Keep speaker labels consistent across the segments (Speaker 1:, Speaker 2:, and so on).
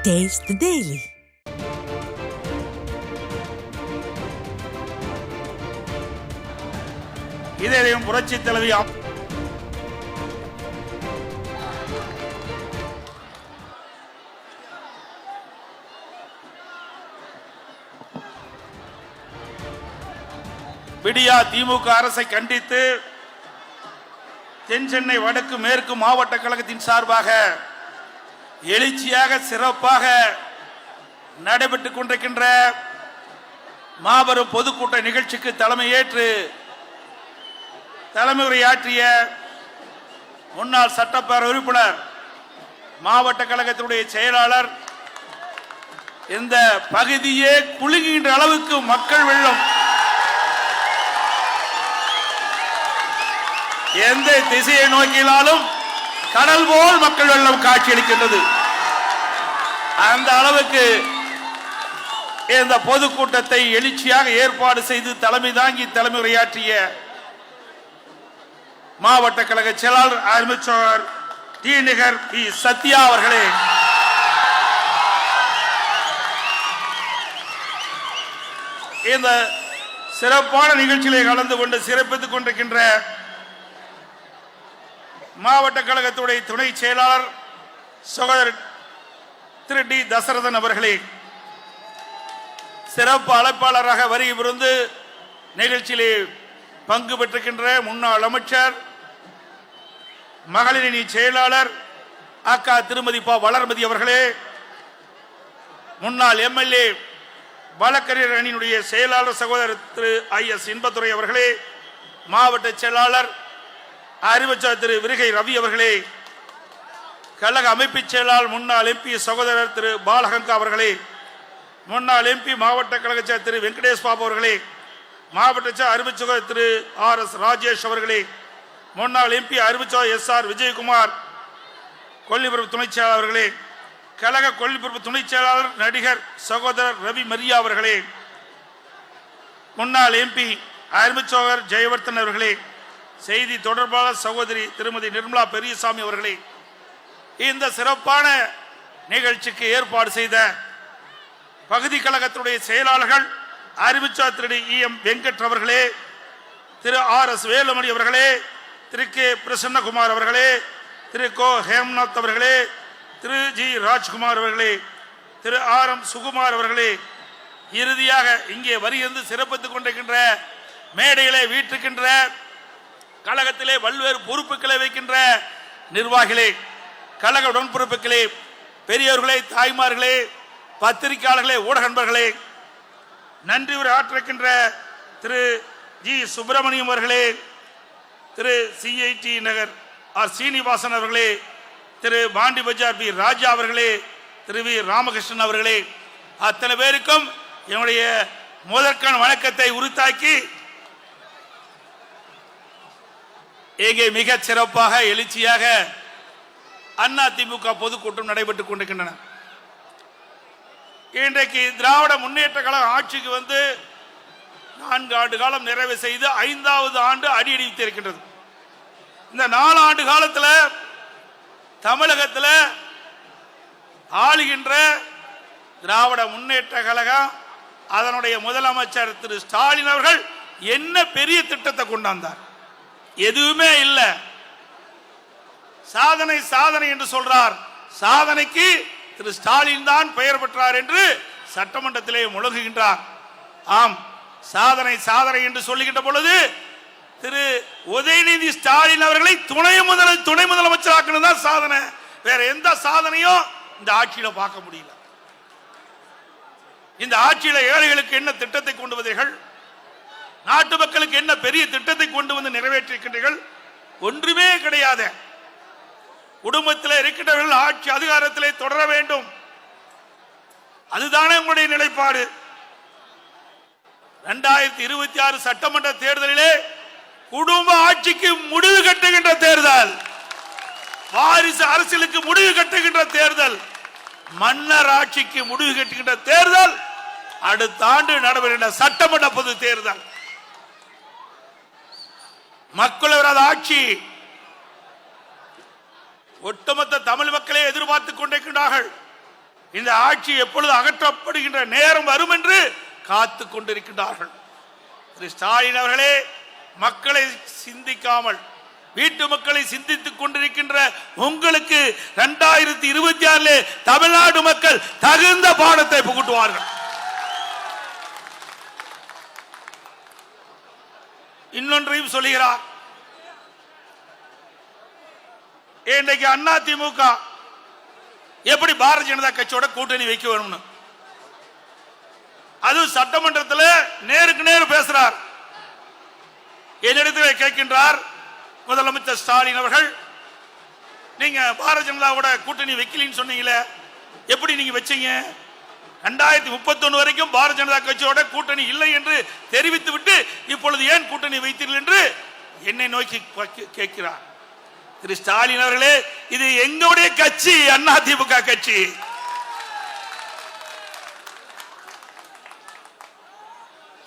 Speaker 1: Taste the Daily.
Speaker 2: இதையும் புரட்சி தலைவி விடியா திமுக அரசை கண்டித்து தென் சென்னை வடக்கு மேற்கு மாவட்ட கழகத்தின் சார்பாக எழுச்சியாக சிறப்பாக நடைபெற்றுக் கொண்டிருக்கின்ற மாபெரும் பொதுக்கூட்ட நிகழ்ச்சிக்கு தலைமையேற்று தலைமை உரையாற்றிய முன்னாள் சட்டப்பேரவை உறுப்பினர் மாவட்ட கழகத்தினுடைய செயலாளர் இந்த பகுதியே குலுங்குகின்ற அளவுக்கு மக்கள் வெள்ளம், எந்த திசையை நோக்கினாலும் கடல் போல் மக்கள் வெள்ளம் காட்சியளிக்கின்றது. அந்த அளவுக்கு இந்த பொதுக்கூட்டத்தை எழுச்சியாக ஏற்பாடு செய்து தலைமை தாங்கி தலைமை உரையாற்றிய மாவட்ட கழக செயலாளர் அமைச்சர் டி நகர் பி சத்யா அவர்களே, இந்த சிறப்பான நிகழ்ச்சிகளை கலந்து கொண்டு சிறப்பித்துக் கொண்டிருக்கின்ற மாவட்ட கழகத்துடைய துணை செயலாளர் சகோதரர் திரு டி தசரதன் அவர்களே, சிறப்பு அழைப்பாளராக வருகை புரிந்து நிகழ்ச்சியிலே பங்கு பெற்றிருக்கின்ற முன்னாள் அமைச்சர் மகளிரணி செயலாளர் அக்கா திருமதி ப வளர்மதி அவர்களே, முன்னாள் எம்எல்ஏ வழக்கறிஞர் அணியினுடைய செயலாளர் சகோதரர் திரு ஐ.எஸ். இன்பத்துறை அவர்களே, மாவட்ட செயலாளர் அறிவச்சார் திரு விருகை ரவி அவர்களே, கழக அமைப்பு செயலாளர் முன்னாள் எம்பி சகோதரர் திரு பாலகங்கா அவர்களே, முன்னாள் எம்பி மாவட்ட கழக திரு வெங்கடேஷ் பாபு அவர்களே, மாவட்ட அறிவிச்சகோதரர் திரு ஆர்.எஸ். ராஜேஷ் அவர்களே, முன்னாள் எம்பி அறிவிச்சகோதரர் எஸ்.ஆர். விஜயகுமார், கொல்லிபுரம் துணை செயலாளர் அவர்களே, கழக கொல்லிபுரம் துணை செயலாளர் நடிகர் சகோதரர் ரவி மரியா அவர்களே, முன்னாள் எம்பி அறிவிச்சகோதரர் ஜெயவர்தன் அவர்களே, செய்தி தொடர்பாளர் சகோதரி திருமதி நிர்மலா பெரியசாமி அவர்களே, இந்த சிறப்பான நிகழ்ச்சிக்கு ஏற்பாடு செய்த பகுதி கழகத்துடைய செயலாளர்கள் அறிவிச்சார் திரு இ.எம். வெங்கட் அவர்களே, திரு ஆர்.எஸ். வேலுமணி அவர்களே, திரு கே. பிரசன்னகுமார் அவர்களே, திரு கோ. ஹேம்நாத் அவர்களே, திரு ஜி. ராஜ்குமார் அவர்களே, திரு ஆர்.எம். சுகுமார் அவர்களே, இறுதியாக இங்கே வருகின்ற சிறப்பித்துக் கொண்டிருக்கின்ற மேடைகளை வீட்டுக்கின்ற கழகத்திலே பல்வேறு பொறுப்புகளை வைக்கின்ற நிர்வாகிகளே, கழக உடன்பொறுப்புகளே, பெரியவர்களே, தாய்மார்களே, பத்திரிகையாளர்களே, ஊடக நண்பர்களே, நன்றி உரை ஆற்றிருக்கின்ற திரு ஜி. சுப்பிரமணியம் அவர்களே, திரு சி.ஐ.டி. நகர் ஆர். சீனிவாசன் அவர்களே, திரு பாண்டி பஜார் பி. ராஜா அவர்களே, திரு வி. ராமகிருஷ்ணன் அவர்களே, அத்தனை பேருக்கும் என்னுடைய முதற்கண் வணக்கத்தை உரித்தாக்கி இங்கே மிக சிறப்பாக எழுச்சியாக அதிமுக பொதுக்கூட்டம் நடைபெற்றுக் கொண்டிருக்கின்றன. இன்றைக்கு திராவிட முன்னேற்ற கழகம் ஆட்சிக்கு வந்து 4 ஆண்டு காலம் நிறைவு செய்து 5வது ஆண்டு அடியெடுத்து இருக்கின்றது. இந்த 4 ஆண்டு காலத்தில் தமிழகத்தில் ஆளுகின்ற திராவிட முன்னேற்ற கழகம் அதனுடைய முதலமைச்சர் திரு ஸ்டாலின் அவர்கள் என்ன பெரிய திட்டத்தை கொண்டாந்தார்? எதுவுமே இல்லை. சாதனை சாதனை என்று சொல்றார். சாதனைக்கு திரு ஸ்டாலின் தான் பெயர் பெற்றார் என்று சட்டமன்றத்திலே முழங்குகின்றார். ஆம், சாதனை சாதனை என்று சொல்லுகின்ற பொழுது திரு உதயநிதி ஸ்டாலின் அவர்களை துணை முதலமைச்சராக்குறது தான் சாதனை. வேற எந்த சாதனையும் இந்த ஆட்சியில பார்க்க முடியல. இந்த ஆட்சியில ஏழைகளுக்கு என்ன திட்டத்தை கொண்டு வந்தீர்கள்? நாட்டு மக்களுக்கு என்ன பெரிய திட்டத்தை கொண்டு வந்து நிறைவேற்றிருக்கின்றீர்கள்? ஒன்றுமே கிடையாது. குடும்பத்தில் இருக்கின்றவர்கள் ஆட்சி அதிகாரத்திலே தொடர வேண்டும், அதுதானே உங்களுடைய நிலைப்பாடு. 2026 சட்டமன்ற தேர்தலிலே குடும்ப ஆட்சிக்கு முடிவு கட்டுகின்ற தேர்தல், வாரிசு அரசியலுக்கு முடிவு கட்டுகின்ற தேர்தல், மன்னர் ஆட்சிக்கு முடிவு கட்டுகின்ற தேர்தல் அடுத்த ஆண்டு நடைபெறுகின்ற சட்டமன்ற பொது தேர்தல். மக்களவராத ஆட்சி ஒட்டுமொத்த தமிழ் மக்களை எதிர்பார்த்துக் கொண்டிருக்கிறார்கள். இந்த ஆட்சி எப்பொழுது அகற்றப்படுகின்ற நேரம் வரும் என்று காத்து கொண்டிருக்கின்றார்கள். திரு ஸ்டாலின் அவர்களே, மக்களை சிந்திக்காமல் வீட்டு மக்களை சிந்தித்துக் கொண்டிருக்கின்ற உங்களுக்கு 2026 தமிழ்நாடு மக்கள் தகுந்த பாடத்தை புகட்டுவார்கள். இன்னொன்றையும் சொல்லுகிறார். இன்றைக்கு அதிமுக எப்படி பாரதிய ஜனதா கட்சியோட கூட்டணி வைக்க வேணும்னு அது சட்டமன்றத்தில் நேருக்கு நேர் பேசுறார். என்னிடத்தில் கேட்கின்றார் முதலமைச்சர் ஸ்டாலின் அவர்கள், நீங்க பாரதிய ஜனதாவோட கூட்டணி வைக்கலன்னு சொன்னீங்களே, எப்படி நீங்க வச்சீங்க? 2031 வரைக்கும் பாரதிய ஜனதா கட்சியோட கூட்டணி இல்லை என்று தெரிவித்து விட்டு இப்பொழுது ஏன் கூட்டணி வைத்தீர்கள் என்று என்னை நோக்கி கேட்கிறார். திரு ஸ்டாலின் அவர்களே, இது எங்களுடைய கட்சி, அதிமுக கட்சி.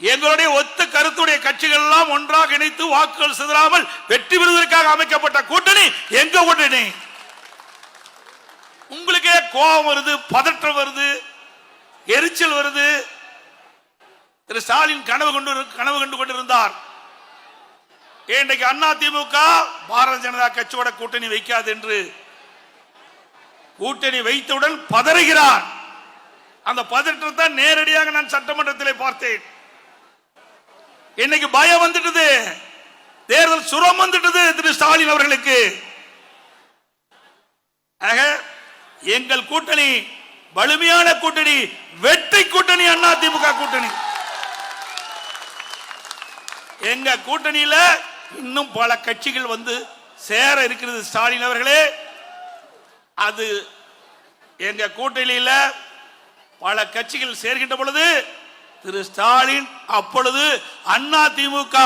Speaker 2: எங்களுடைய ஒத்த கருத்துடைய கட்சிகள் எல்லாம் ஒன்றாக இணைத்து வாக்குகள் சிதறாமல் வெற்றி பெறுவதற்காக அமைக்கப்பட்ட கூட்டணி எங்க கூட்டணி. உங்களுக்கே கோபம் வருது, பதற்றம் வருது, எரிச்சல் வருது. திரு ஸ்டாலின் கனவு கண்டு கொண்டிருந்தார். இன்றைக்கு அதிமுக பாரதிய ஜனதா கட்சியோட கூட்டணி வைக்காது என்று கூட்டணி வைத்தவுடன் பதறுகிறார். அந்த பதற்றத்தை நேரடியாக நான் சட்டமன்றத்தில் பார்த்தேன். இன்னைக்கு பயம் வந்துட்டது, தேர்தல் சுரம் வந்துட்டது திரு ஸ்டாலின் அவர்களுக்கு. எங்கள் கூட்டணி வலிமையான கூட்டணி, வெற்றி கூட்டணி, அதிமுக கூட்டணி. எங்க கூட்டணியில இன்னும் பல கட்சிகள் வந்து சேர இருக்கிறது. ஸ்டாலின் அவர்களே, அது எங்க கூட்டணியில பல கட்சிகள் சேர்கின்ற பொழுது திரு ஸ்டாலின் அப்பொழுது அதிமுக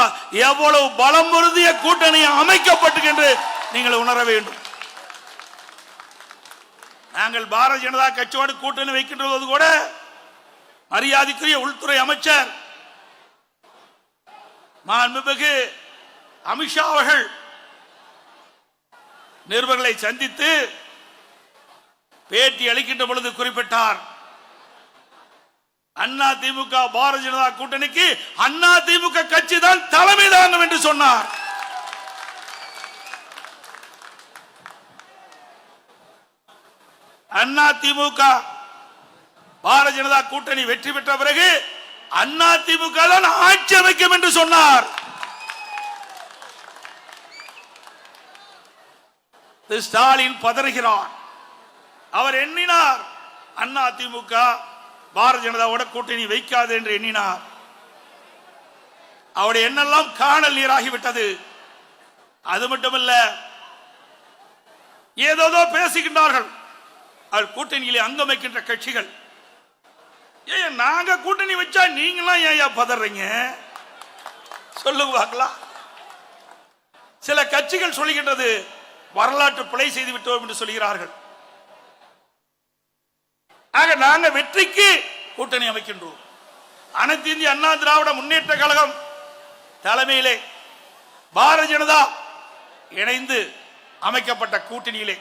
Speaker 2: எவ்வளவு பலம் பொருந்திய கூட்டணி அமைக்கப்பட்டு என்று நீங்கள் உணர வேண்டும். நாங்கள் பாரதிய ஜனதா கட்சியோடு கூட்டணி வைக்கின்றது கூட மரியாதைக்குரிய உள்துறை அமைச்சர் மாண்புமிகு அமித்ஷா அவர்கள் நிருபர்களை சந்தித்து பேட்டி அளிக்கின்ற பொழுது குறிப்பிட்டார், அதிமுக பாரதிய ஜனதா கூட்டணிக்கு அதிமுக கட்சி தான் தலைமை தாங்கும் என்று சொன்னார். அதிமுக பாரதிய ஜனதா கூட்டணி வெற்றி பெற்ற பிறகு அதிமுக தான் ஆட்சி அமைக்கும் என்று சொன்னார். ஸ்டாலின் பதறுகிறார். அவர் எண்ணினார் அதிமுக பாரதிய ஜனதாவோட கூட்டணி வைக்காது என்று எண்ணினார். அவருடைய எண்ணெல்லாம் காணல் நீராகிவிட்டது. அது மட்டுமல்ல, ஏதோ பேசுகின்றார்கள் அவர் கூட்டணியிலே அங்கம் வைக்கின்ற கட்சிகள். ஏன் நாங்க கூட்டணி வச்சா நீங்களாம் ஏன் பதறீங்க சொல்லுவாங்களா? சில கட்சிகள் சொல்லுகின்றது வரலாற்று பிழை செய்து விட்டோம் என்று சொல்கிறார்கள். ஆக நாங்க வெற்றிக்கு கூட்டணி அமைக்கின்றோம். அனைத்து இந்திய அண்ணா திராவிட முன்னேற்ற கழகம் தலைமையிலே பாரதிய ஜனதா இணைந்து அமைக்கப்பட்ட கூட்டணியிலே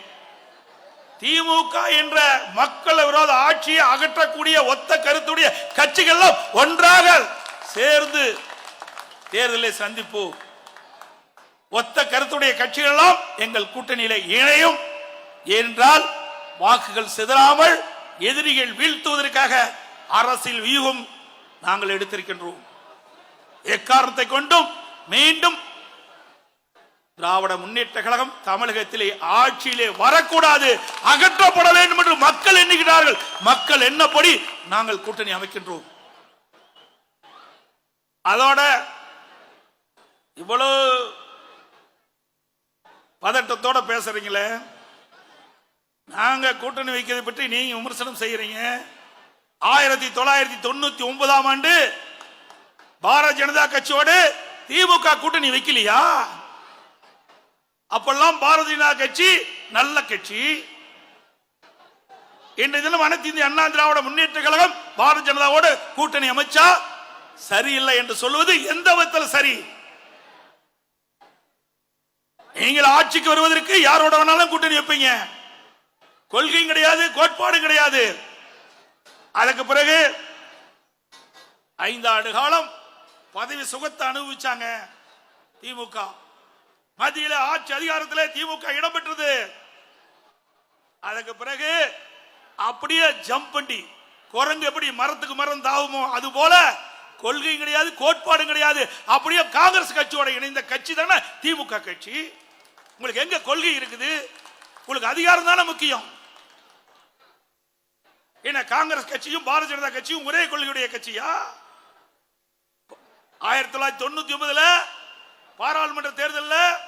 Speaker 2: திமுக என்ற மக்கள் விரோத ஆட்சியை அகற்றக்கூடிய ஒத்த கருத்துடைய கட்சிகள் ஒன்றாக சேர்ந்து தேர்தலை சந்திப்போம். ஒத்த கருத்துடைய கட்சிகள் எல்லாம் எங்கள் கூட்டணியில இணையும். ஏனென்றால் வாக்குகள் சிதறாமல் எதிரிகள் வீழ்த்துவதற்காக அரசியல் வியூகம் நாங்கள் எடுத்திருக்கின்றோம். எக்காரணத்தை கொண்டும் மீண்டும் திராவிட முன்னேற்ற கழகம் தமிழகத்திலே ஆட்சியிலே வரக்கூடாது, அகற்றப்பட வேண்டும் என்று மக்கள் எண்ணுகிறார்கள். மக்கள் எண்ணப்படி நாங்கள் கூட்டணி அமைக்கின்றோம். அதோட இவ்வளவு பதட்டத்தோட பேசுறீங்களே, நாங்க கூட்டணி வைக்கிறதை பற்றி நீங்க விமர்சனம் செய்யறீங்க. 1999ஆம் ஆண்டு பாரதிய ஜனதா கட்சியோடு திமுக கூட்டணி வைக்கலையா? அப்பெல்லாம் பாரதிய ஜனதா கட்சி நல்ல கட்சி. இன்றைய தினம் அனைத்து இந்திய அண்ணா திராவிட முன்னேற்ற கழகம் பாரதிய ஜனதாவோடு கூட்டணி அமைச்சா சரியில்லை என்று சொல்வது எந்த விதத்தில் சரி? நீங்கள் ஆட்சிக்கு வருவதற்கு யாரோட வேணாலும் கூட்டணி வைப்பீங்க. கொள்கையும் கிடையாது, கோட்பாடு கிடையாது. அதுக்கு பிறகு 5 ஆண்டு காலம் பதவி சுகத்தை அனுபவிச்சாங்க திமுக. மத்தியில ஆட்சி அதிகாரத்தில் திமுக இடம்பெற்றது. அதுக்கு பிறகு அப்படியே ஜம்ப் பண்ணி குரங்கு எப்படி மரத்துக்கு மரம் தாவுமோ அது போல கொள்கை கிடையாது, கோட்பாடு கிடையாது. அப்படியே காங்கிரஸ் கட்சியோட இணைந்த கட்சி தானே திமுக கட்சி. உங்களுக்கு எங்க கொள்கை இருக்குது? உங்களுக்கு அதிகாரம் தானே முக்கியம். என்ன காங்கிரஸ் கட்சியும் பாரதிய ஜனதா கட்சியும் ஒரே கொள்கையுடைய கட்சியா? 1999 பாராளுமன்ற தேர்தலில்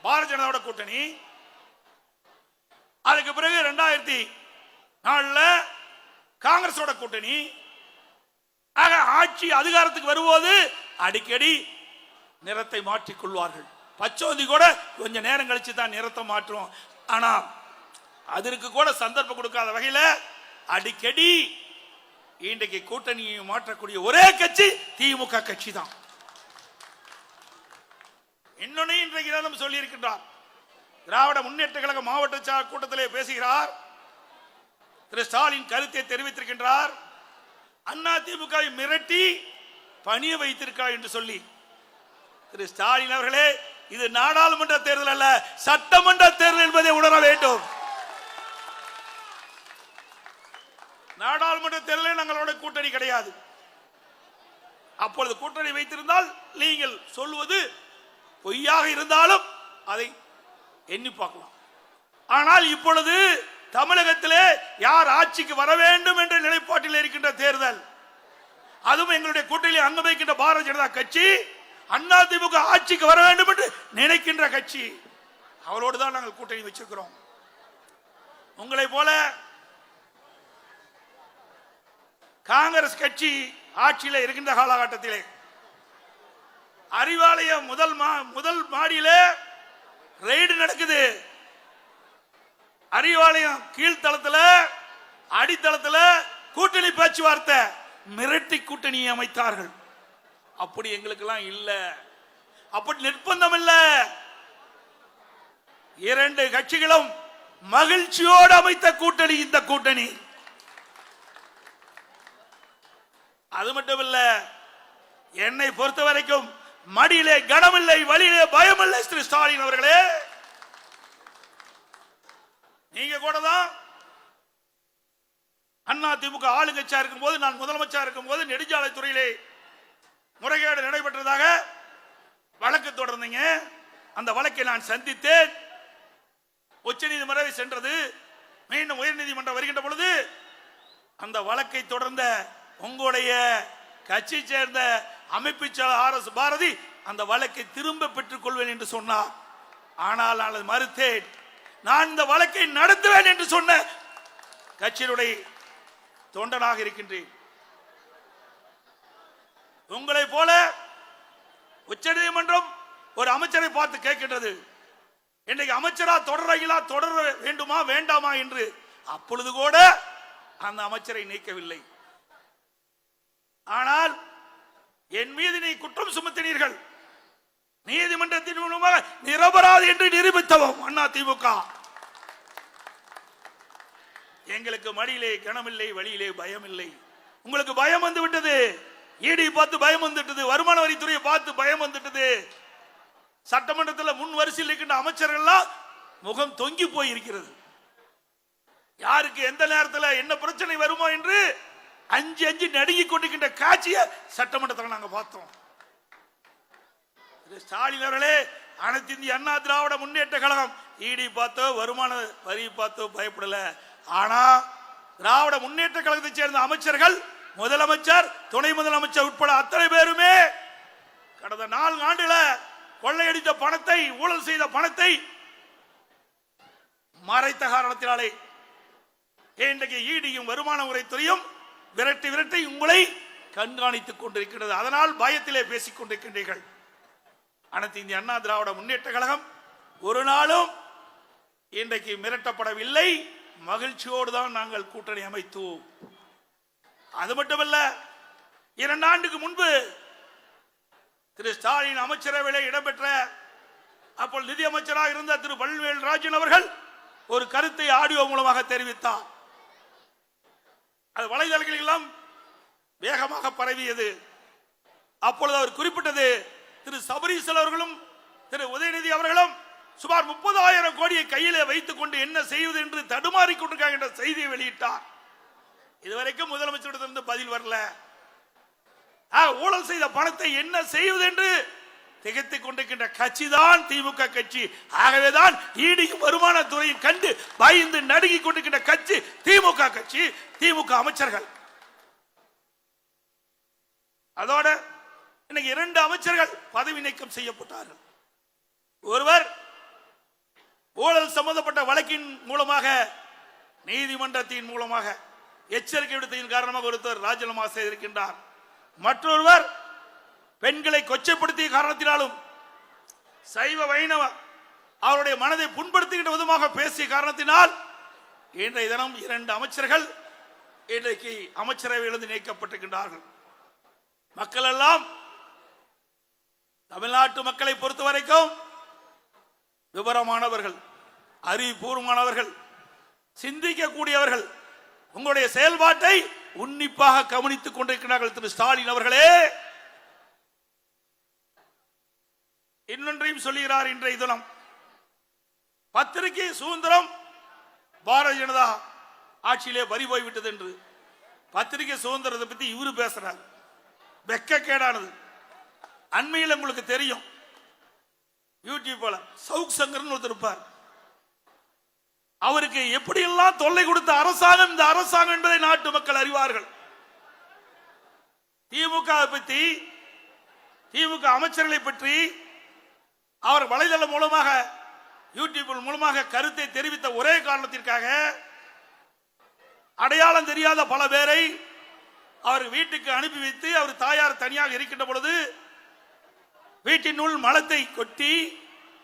Speaker 2: பாரதிய ஜனதாவோட கூட்டணி. அதுக்கு பிறகு 2004 காங்கிரஸோட கூட்டணி. ஆக ஆட்சி அதிகாரத்துக்கு வரும்போது அடிக்கடி நிறத்தை மாற்றிக் கொள்வார்கள். பச்சோந்தி கூட கொஞ்ச நேரம் கழிச்சு தான் நிறத்தை மாற்றும். ஆனா அதற்கு கூட சந்தர்ப்பம் கொடுக்காத வகையில் அடிக்கடி இன்றைக்கு கூட்டணியை மாற்றக்கூடிய ஒரே கட்சி திமுக கட்சி தான். இன்னொன்னு இன்றைக்கு நம்ம சொல்லி இருக்கின்றார். திராவிட முன்னேற்ற கழக மாவட்ட கூட்டத்திலே பேசுகிறார். திரு ஸ்டாலின் கருத்தை தெரிவித்திருக்கின்றார். அண்ணா திமுகவை மிரட்டி பணிய வைத்திருக்கிறார் என்று சொல்லி. திரு ஸ்டாலின் அவர்களே, இது நாடாளுமன்ற தேர்தல் அல்ல, சட்டமன்ற தேர்தல் என்பதை உணர வேண்டும். நாடாளுமன்ற தேர்தலில் நாங்களோட கூட்டணி கிடையாது. அப்பொழுது கூட்டணி வைத்திருந்தால் நீங்கள் சொல்வது பொய்யாக இருந்தாலும் அதை எண்ணி பார்க்கலாம். ஆனால் இப்பொழுது தமிழகத்திலே யார் ஆட்சிக்கு வர வேண்டும் என்ற நிலைப்பாட்டில் இருக்கின்ற தேர்தல், அதுவும் எங்களுடைய கூட்டணியில் அங்கம் வைக்கின்ற பாரதிய ஜனதா கட்சி அண்ணா திமுக ஆட்சிக்கு வர வேண்டும் என்று நினைக்கின்ற கட்சி. அவரோடு தான் நாங்கள் கூட்டணி வச்சிருக்கிறோம். உங்களை போல காங்கிரஸ் கட்சி ஆட்சியில் இருக்கின்ற காலகட்டத்திலே அறிவாலயம் முதல் மாடியிலே ரெய்டு நடக்குது. அறிவாலயம் கீழ்த்தளத்தில் அடித்தளத்தில் கூட்டணி பேச்சுவார்த்தை மிரட்டி கூட்டணியை அமைத்தார்கள். அப்படி எங்களுக்கெல்லாம் இல்ல, அப்படி நிர்பந்தம் இல்ல. 2 கட்சிகளும் மகிழ்ச்சியோடு அமைத்த கூட்டணி இந்த கூட்டணி. அது மட்டும் இல்ல, என்னை பொறுத்த வரைக்கும் மடியிலே கனமில்லை, வழியிலே பயமில்லை. திரு ஸ்டாலின் அவர்களே, நீங்க கூட தான் அண்ணா திமுக ஆளுங்கட்சியா இருக்கும் போது, நான் முதலமைச்சர் இருக்கும் போது நெடுஞ்சாலை துறையிலே முறைகேடு நடைபெற்றதாக வழக்கு தொடர்ந்தீங்க. அந்த வழக்கை நான் சந்தித்தேன். உச்சநீதிமன்றம் வரை சென்றது. மீண்டும் உயர்நீதிமன்றம் வருகின்ற பொழுது அந்த வழக்கை தொடர்ந்த உங்களுடைய கட்சி சேர்ந்த அமைப்பு செயலர் RS பாரதி அந்த வழக்கை திரும்ப பெற்றுக் கொள்வேன் என்று சொன்னார். ஆனால் நான் மறுத்தேன். நான் இந்த வழக்கை நடத்துவேன் என்று சொன்ன கட்சியினுடைய தொண்டனாக இருக்கின்றேன். உங்களை போல உச்சநீதிமன்றம் ஒரு அமைச்சரை பார்த்து கேட்கின்றது, இன்றைக்கு அமைச்சரா தொடர வேண்டுமா வேண்டாமா என்று. அப்பொழுது கூட அந்த அமைச்சரை நீக்கவில்லை. ஆனால் என் மீது நீ குற்றம் சுமத்தினீர்கள். நீதிமன்றத்தின் மூலமாக நிரபராதி என்று நிரூபித்தவோம் அண்ணா திமுக. எங்களுக்கு மடியிலே கனமில்லை, வழியிலே பயம் இல்லை. உங்களுக்கு பயம் வந்து விட்டது. ஈடி பார்த்து பயம் வந்துட்டது, வருமான வரித்துறையை பார்த்து பயம் வந்துட்டது. சட்டமன்றத்தில் முன் வரிசையில் இருக்கின்ற அமைச்சர்கள் முகம் தொங்கி போயிருக்கிறது. யாருக்கு எந்த நேரத்தில் என்ன பிரச்சனை வருமோ என்று அஞ்சு நடுங்கி கொண்டிருக்கின்ற காட்சியை சட்டமன்றத்தில் நாங்கள் பார்த்தோம். ஸ்டாலின் அவர்களே, அனைத்து இந்திய அண்ணா திராவிட முன்னேற்ற கழகம் ஈடி பார்த்தோ வருமான வரி பார்த்தோ பயப்படல. ஆனா திராவிட முன்னேற்ற கழகத்தை சேர்ந்த அமைச்சர்கள், முதலமைச்சர், துணை முதலமைச்சர் உட்பட அத்தனை பேருமே கடந்த 4 ஆண்டுல கொள்ளையடித்த பணத்தை, ஊழல் செய்த பணத்தை மறைத்த காரணத்தினாலே இன்றைக்கு ஈடியும் வருமான வரித்துறையும் விரட்டி உங்களை கண்காணித்துக் கொண்டிருக்கிறது. அதனால் பயத்திலே பேசிக் கொண்டிருக்கின்றீர்கள். அனைத்து இந்திய அண்ணா திராவிட முன்னேற்ற கழகம் ஒரு நாளும் இன்றைக்கு மிரட்டப்படவில்லை. மகிழ்ச்சியோடு தான் நாங்கள் கூட்டணி அமைத்தோம். அது மட்டுமல்ல, 2 ஆண்டுக்கு முன்பு திரு ஸ்டாலின் அமைச்சரவையில் இடம்பெற்ற அப்போது நிதி அமைச்சராக இருந்த திரு பழனிவேல் ராஜன் அவர்கள் ஒரு கருத்தை ஆடியோ மூலமாக தெரிவித்தார். அது வலைதளங்களில் எல்லாம் வேகமாக பரவியது. அப்பொழுது அவர் குறிப்பிட்டது, திரு சபரீசன் அவர்களும் திரு உதயநிதி அவர்களும் சுமார் 30,000 கோடியை கையிலே வைத்துக் கொண்டு என்ன செய்வது என்று தடுமாறிக் கொண்டிருக்காங்க என்ற செய்தியை வெளியிட்டார். இதுவரைக்கும் முதலமைச்சரிடமிருந்து பதில் வரல. ஊழல் செய்த பணத்தை என்ன செய்வது என்று திகைத்துக் கொண்டிருக்கின்ற கட்சி தான் திமுக கட்சி. ஆகவேதான் ஈடியும் வருமானத்துறையும் கண்டு பயந்து நடுங்கிக் கொண்டிருக்கின்ற கட்சி திமுக கட்சி, திமுக அமைச்சர்கள். அதோட இன்னைக்கு 2 அமைச்சர்கள் பதவி நீக்கம் செய்யப்பட்டார்கள். ஒருவர் ஊழல் சம்பந்தப்பட்ட வழக்கின் மூலமாக, நீதிமன்றத்தின் மூலமாக எச்சரிக்கை விடுத்ததின் காரணமாக ஒருத்தர் ராஜினாமா செய்திருக்கின்றார். மற்றொருவர் பெண்களை கொச்சைப்படுத்திய காரணத்தினாலும் சைவ வைணவ அவருடைய மனதை புண்படுத்துகின்ற விதமாக பேசிய காரணத்தினால் இன்றைய தினம் 2 அமைச்சர்கள் இன்றைக்கு அமைச்சரவையிலிருந்து நீக்கப்பட்டிருக்கின்றார்கள். மக்கள் எல்லாம், தமிழ்நாட்டு மக்களை பொறுத்த வரைக்கும் விவரமானவர்கள், அறிவுபூர்வமானவர்கள், சிந்திக்கக்கூடியவர்கள். உங்களுடைய செயல்பாட்டை உன்னிப்பாக கவனித்துக் கொண்டிருக்கிறார்கள். திரு ஸ்டாலின் அவர்களே இன்னொன்றையும் சொல்லுகிறார். இன்றைய தினம் பத்திரிகை சுதந்திரம் பாரதிய ஜனதா ஆட்சியிலே வரி போய்விட்டது என்று பத்திரிகை சுதந்திரத்தை பத்தி இவரு பேசுறார். வெக்கக்கேடானது. அண்மையில் உங்களுக்கு தெரியும், யூடியூப்ல சவுக் சங்கர்னு ஒருத்தர் இருப்பார். அவருக்கு எப்படியெல்லாம் தொல்லை கொடுத்த அரசாங்கம் இந்த அரசாங்கம் என்பதை நாட்டு மக்கள் அறிவார்கள். திமுக பற்றி, திமுக அமைச்சர்களை பற்றி அவர் வலைதளம் மூலமாக, யூடியூப் மூலமாக கருத்தை தெரிவித்த ஒரே காரணத்திற்காக அடையாளம் தெரியாத பல பேரை அவர் வீட்டுக்கு அனுப்பி வைத்து, அவர் தாயார் தனியாக இருக்கின்ற பொழுது வீட்டினுள் மலத்தை கொட்டி,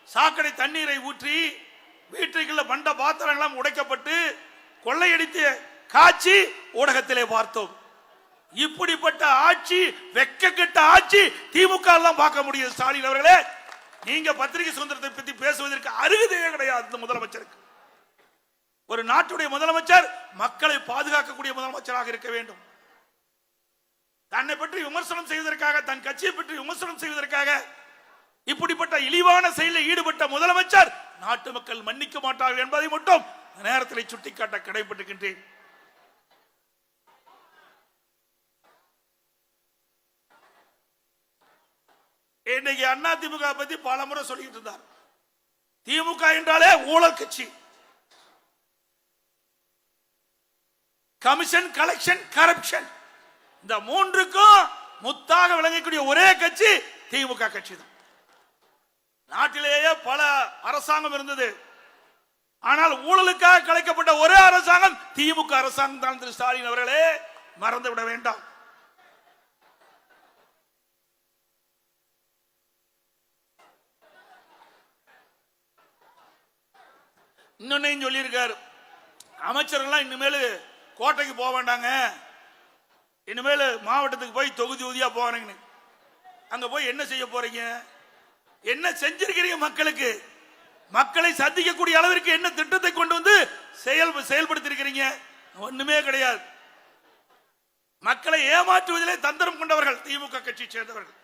Speaker 2: சாக்கடை தண்ணீரை ஊற்றி, வீட்டுக்குள்ள பண்ட பாத்திரங்களும் உடைக்கப்பட்டு கொள்ளையடித்த காட்சி ஊடகத்திலே பார்த்தோம். இப்படிப்பட்ட ஆட்சி, வெட்கக்கெட்ட ஆட்சி திமுக எல்லாம் பார்க்க முடியும். ஸ்டாலின் அவர்களே, நீங்க பத்திரிகை சுதந்திரத்தை பற்றி பேசுவதற்கு அருகதையே கிடையாது. முதலமைச்சருக்கு, ஒரு நாட்டுடைய முதலமைச்சர் மக்களை பாதுகாக்கக்கூடிய முதலமைச்சராக இருக்க வேண்டும். தன்னை பற்றி விமர்சனம் செய்வதற்காக, தன் கட்சியை பற்றி விமர்சனம் செய்வதற்காக இப்படிப்பட்ட இழிவான செயலில் ஈடுபட்ட முதலமைச்சர் நாட்டு மக்கள் மன்னிக்க மாட்டார்கள் என்பதை மட்டும் நேரத்தில் சுட்டிக்காட்ட கடைபட்டுகின்றேன். இன்னைக்கு அண்ணா திமுக பத்தி பல முறை சொல்லிட்டு இருந்தார். திமுக என்றாலே ஊழல் கட்சி, கமிஷன், கலெக்ஷன், கரப்ஷன், இந்த மூன்றுக்கும் முத்தாக விளங்கக்கூடிய ஒரே கட்சி திமுக கட்சி தான். நாட்டிலேயே பல அரசாங்கம் இருந்தது, ஆனால் ஊழலுக்காக கலைக்கப்பட்ட ஒரே அரசாங்கம் திமுக அரசாங்கம் தான். திரு ஸ்டாலின் அவர்களே, மறந்துவிட வேண்டாம். இன்னொன்னையும் சொல்லியிருக்காரு, அமைச்சர்கள்லாம் இனிமேல் கோட்டைக்கு போக வேண்டாங்க, இனிமேல் மாவட்டத்துக்கு போய் தொகுதி தொகுதியா போறீங்க. அங்க போய் என்ன செய்ய போறீங்க? என்ன செஞ்சிருக்கிறீங்க? மக்களுக்கு, மக்களை சந்திக்கக்கூடிய அளவிற்கு என்ன திட்டத்தை கொண்டு வந்து செயல்படுத்திருக்கிறீங்க? ஒண்ணுமே கிடையாது. மக்களை ஏமாற்றுவதிலே தந்திரம் கொண்டவர்கள் திமுக கட்சியை சேர்ந்தவர்கள்.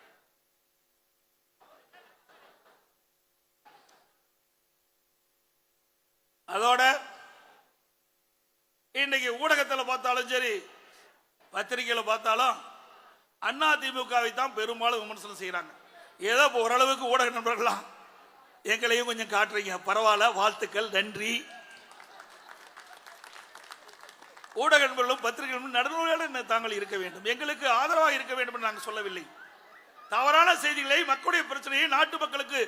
Speaker 2: அதோட இன்னைக்கு ஊடகத்தில் பார்த்தாலும் சரி, பத்திரிகையில் பார்த்தாலும் அண்ணா திமுகவை தான் பெரும்பாலும் விமர்சனம் செய்யறாங்க. ஏதோ ஓரளவுக்கு ஊடக நண்பர்களாம் எங்களையும் கொஞ்சம் காட்டுறீங்க, பரவாயில்ல, வாழ்த்துக்கள், நன்றி. ஊடக நண்பர்களும் பத்திரிகை நடுநிலையாக தாங்கள் இருக்க வேண்டும், எங்களுக்கு ஆதரவாக இருக்க வேண்டும் என்று நாங்கள் சொல்லவில்லை. தவறான செய்திகளை, மக்களுடைய பிரச்சனையை, நாட்டு மக்களுக்கு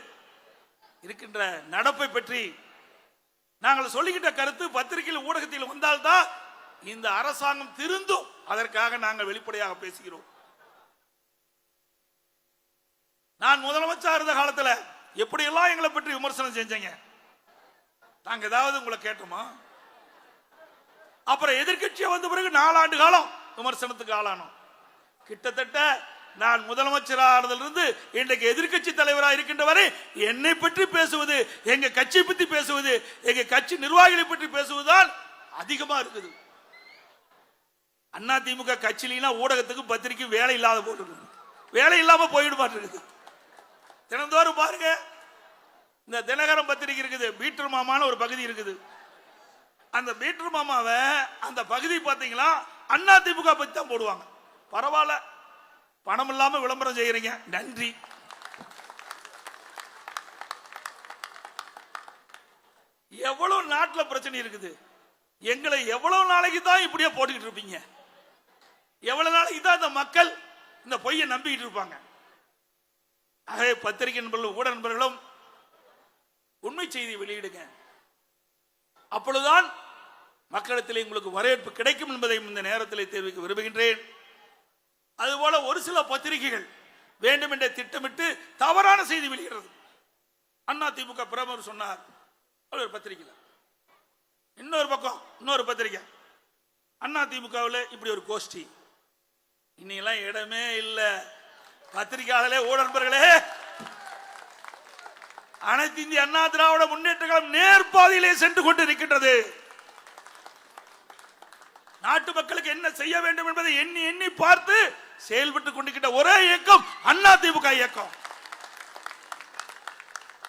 Speaker 2: இருக்கின்ற நடப்பை பற்றி நாங்கள் சொல்லுகின்ற கருத்து பத்திரிகையில், ஊடகத்தில் வந்தால்தான் இந்த அரசாங்கம் திருந்தும். அதற்காக நாங்கள் வெளிப்படையாக பேசுகிறோம். நான் முதலமைச்சர் இருந்த காலத்தில் எப்படியெல்லாம் எங்களை பற்றி விமர்சனம் செஞ்சீங்க? நாங்க ஏதாவது உங்களை கேட்டோமா? அப்புறம் எதிர்கட்சியை வந்த பிறகு 4 ஆண்டு காலம் விமர்சனத்துக்கு ஆளானோம். கிட்டத்தட்ட நான் முதலமைச்சரானதிலிருந்து இன்றைக்கு எதிர்கட்சி தலைவராக இருக்கின்ற வரை என்னை பற்றி பேசுவது, எங்க கட்சியை பற்றி பேசுவது, எங்க கட்சி நிர்வாகிகளை பற்றி பேசுவதுதான் அதிகமா இருக்குது. அண்ணா திமுக கட்சியினா ஊடகத்துக்கு பத்திரிக்கை வேலை இல்லாத போட்டு வேலை இல்லாம போயிட மாட்டேங்குது. தினந்தோறும் பாருங்க, இந்த தினகரன் பத்திரிக்கை இருக்குது, பீட்டர் மாமான்னு ஒரு பகுதி இருக்குது. அந்த பீட்டர் மாமாவை அந்த பகுதி பார்த்தீங்களா அண்ணா திமுக பத்தி தான் போடுவாங்க. பரவாயில்ல, பணம் இல்லாம விளம்பரம் செய்யறீங்க, நன்றி. எவ்வளவு நாட்டில் பிரச்சனை இருக்குது, எங்களை எவ்வளவு நாளைக்கு தான் இப்படியே போட்டுக்கிட்டு இருப்பீங்க? எவ்வளவு நாளைக்கு தான் இந்த மக்கள் இந்த பொய்யை நம்பிக்கிட்டு இருப்பாங்க? ஆகவே பத்திரிகை நண்பர்களும் ஊடக நண்பர்களும் உண்மை செய்தி வெளியிடுங்க. அப்பொழுதுதான் மக்களிடத்தில் உங்களுக்கு வரவேற்பு கிடைக்கும் என்பதை இந்த நேரத்தில் தெரிவிக்க விரும்புகின்றேன். அதுபோல ஒரு சில பத்திரிகைகள் வேண்டும் என்ற திட்டமிட்டு தவறான செய்தி வெளியிடுறது. அண்ணா திமுக பிரமுகர் சொன்னார் ஒரு பத்திரிகை, இன்னொரு பக்கம் இன்னொரு பத்திரிகை அண்ணா திமுகவில் இப்படி ஒரு கோஷ்டி. இன்னெல்லாம் இடமே இல்லை. பத்திரிகையாளர்களே, ஊடகர்களே, அனைத்து இந்திய அண்ணா திராவிட முன்னேற்ற கழகம் நேர்பாதையிலே சென்று கொண்டு இருக்கின்றது. நாட்டு மக்களுக்கு என்ன செய்ய வேண்டும் என்பதை எண்ணி எண்ணி பார்த்து செயல்பட்டுக் கொண்டிருக்கின்ற ஒரே இயக்கம் அண்ணா திமுக இயக்கம்.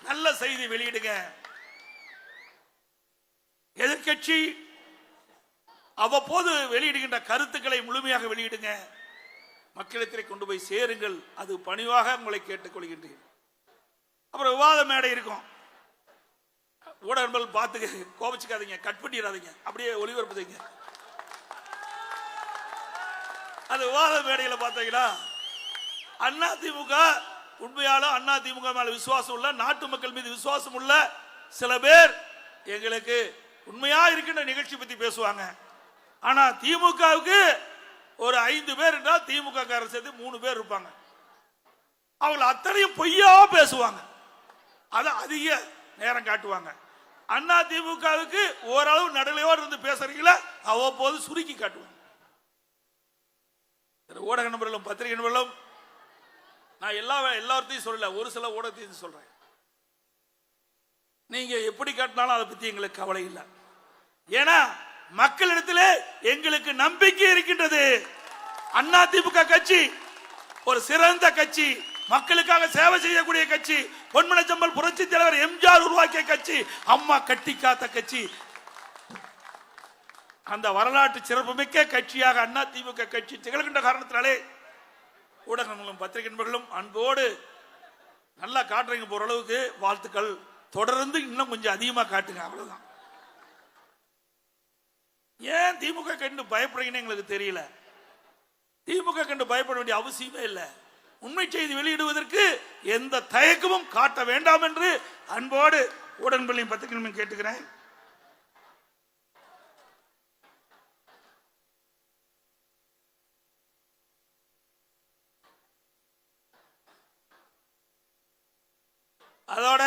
Speaker 2: நல்ல செய்தி வெளியிடுங்க. எதிர்கட்சி அவ்வப்போது வெளியிடுகின்ற கருத்துக்களை முழுமையாக வெளியிடுங்க. மக்களிடத்தில் கொண்டு போய் சேருங்கள். அது பணிவாக உங்களை கேட்டுக் கொள்கின்றேன். அப்புறம் விவாத மேடை இருக்கும். ஊடகங்கள் பார்த்து கோபிச்சுக்காதீங்க, கட் பண்ணிடாதீங்க, அப்படியே ஒளிபரப்பு செய்யுங்க. அது விவாத மேடையில் பார்த்தீங்கன்னா அண்ணா திமுக உண்மையாலும் அண்ணா திமுக மேல விசுவாசம் உள்ள, நாட்டு மக்கள் மீது விசுவாசம் உள்ள சில பேர் எங்களுக்கு உண்மையா இருக்கின்ற நிகழ்ச்சி பத்தி பேசுவாங்க. ஆனா திமுகவுக்கு ஒரு 5 பேர் என்றால் திமுக காரர் சேர்த்து 3 பேர் இருப்பாங்க. அவங்க அத்தனையும் பொய்யா பேசுவாங்க. அதை அதிக நேரம் காட்டுவாங்க. அண்ணா திமுகவுக்கு ஓரளவு நடுநிலையோடு இருந்து பேசுறீங்களா அவ்வப்போது சுருக்கி காட்டுவாங்க. ஊடக நண்பர்களும் பத்திரிகை நண்பர்களும், நான் எல்லாத்தையும் சொல்லல, ஒரு சில ஊடகத்தையும் சொல்றேன். நீங்க எப்படி காட்டினாலும் அதை பத்தி எங்களுக்கு கவலை இல்லை. ஏன்னா மக்களிடத்திலே எங்களுக்கு நம்பிக்கை இருக்கின்றது. அண்ணா திமுக கட்சி ஒரு சிறந்த கட்சி, மக்களுக்காக சேவை செய்யக்கூடிய கட்சி, பொன்மனச்சம்பல் புரட்சி தலைவர் எம்ஜிஆர் உருவாக்கிய கட்சி, அம்மா கட்டி காத்த கட்சி. அந்த வரலாற்று சிறப்புமிக்க கட்சியாக அண்ணா திமுக கட்சி திகழ்கின்ற காரணத்தினாலே ஊடகங்களும் பத்திரிகை நண்பர்களும் அன்போடு நல்லா காட்டுறீங்க. போற அளவுக்கு வாழ்த்துக்கள். தொடர்ந்து இன்னும் கொஞ்சம் அதிகமா காட்டுங்க, அவ்வளவுதான். ஏன் திமுக கண்டு பயப்படுறீங்கன்னு எங்களுக்கு தெரியல. திமுக கண்டு பயப்பட வேண்டிய அவசியமே இல்லை. உண்மை செய்தி வெளியிடுவதற்கு எந்த தயக்கமும் காட்ட வேண்டாம் என்று அன்போடு ஊடகங்களையும் பத்திரிகைகளையும் கேட்டுக்கிறேன். அதோட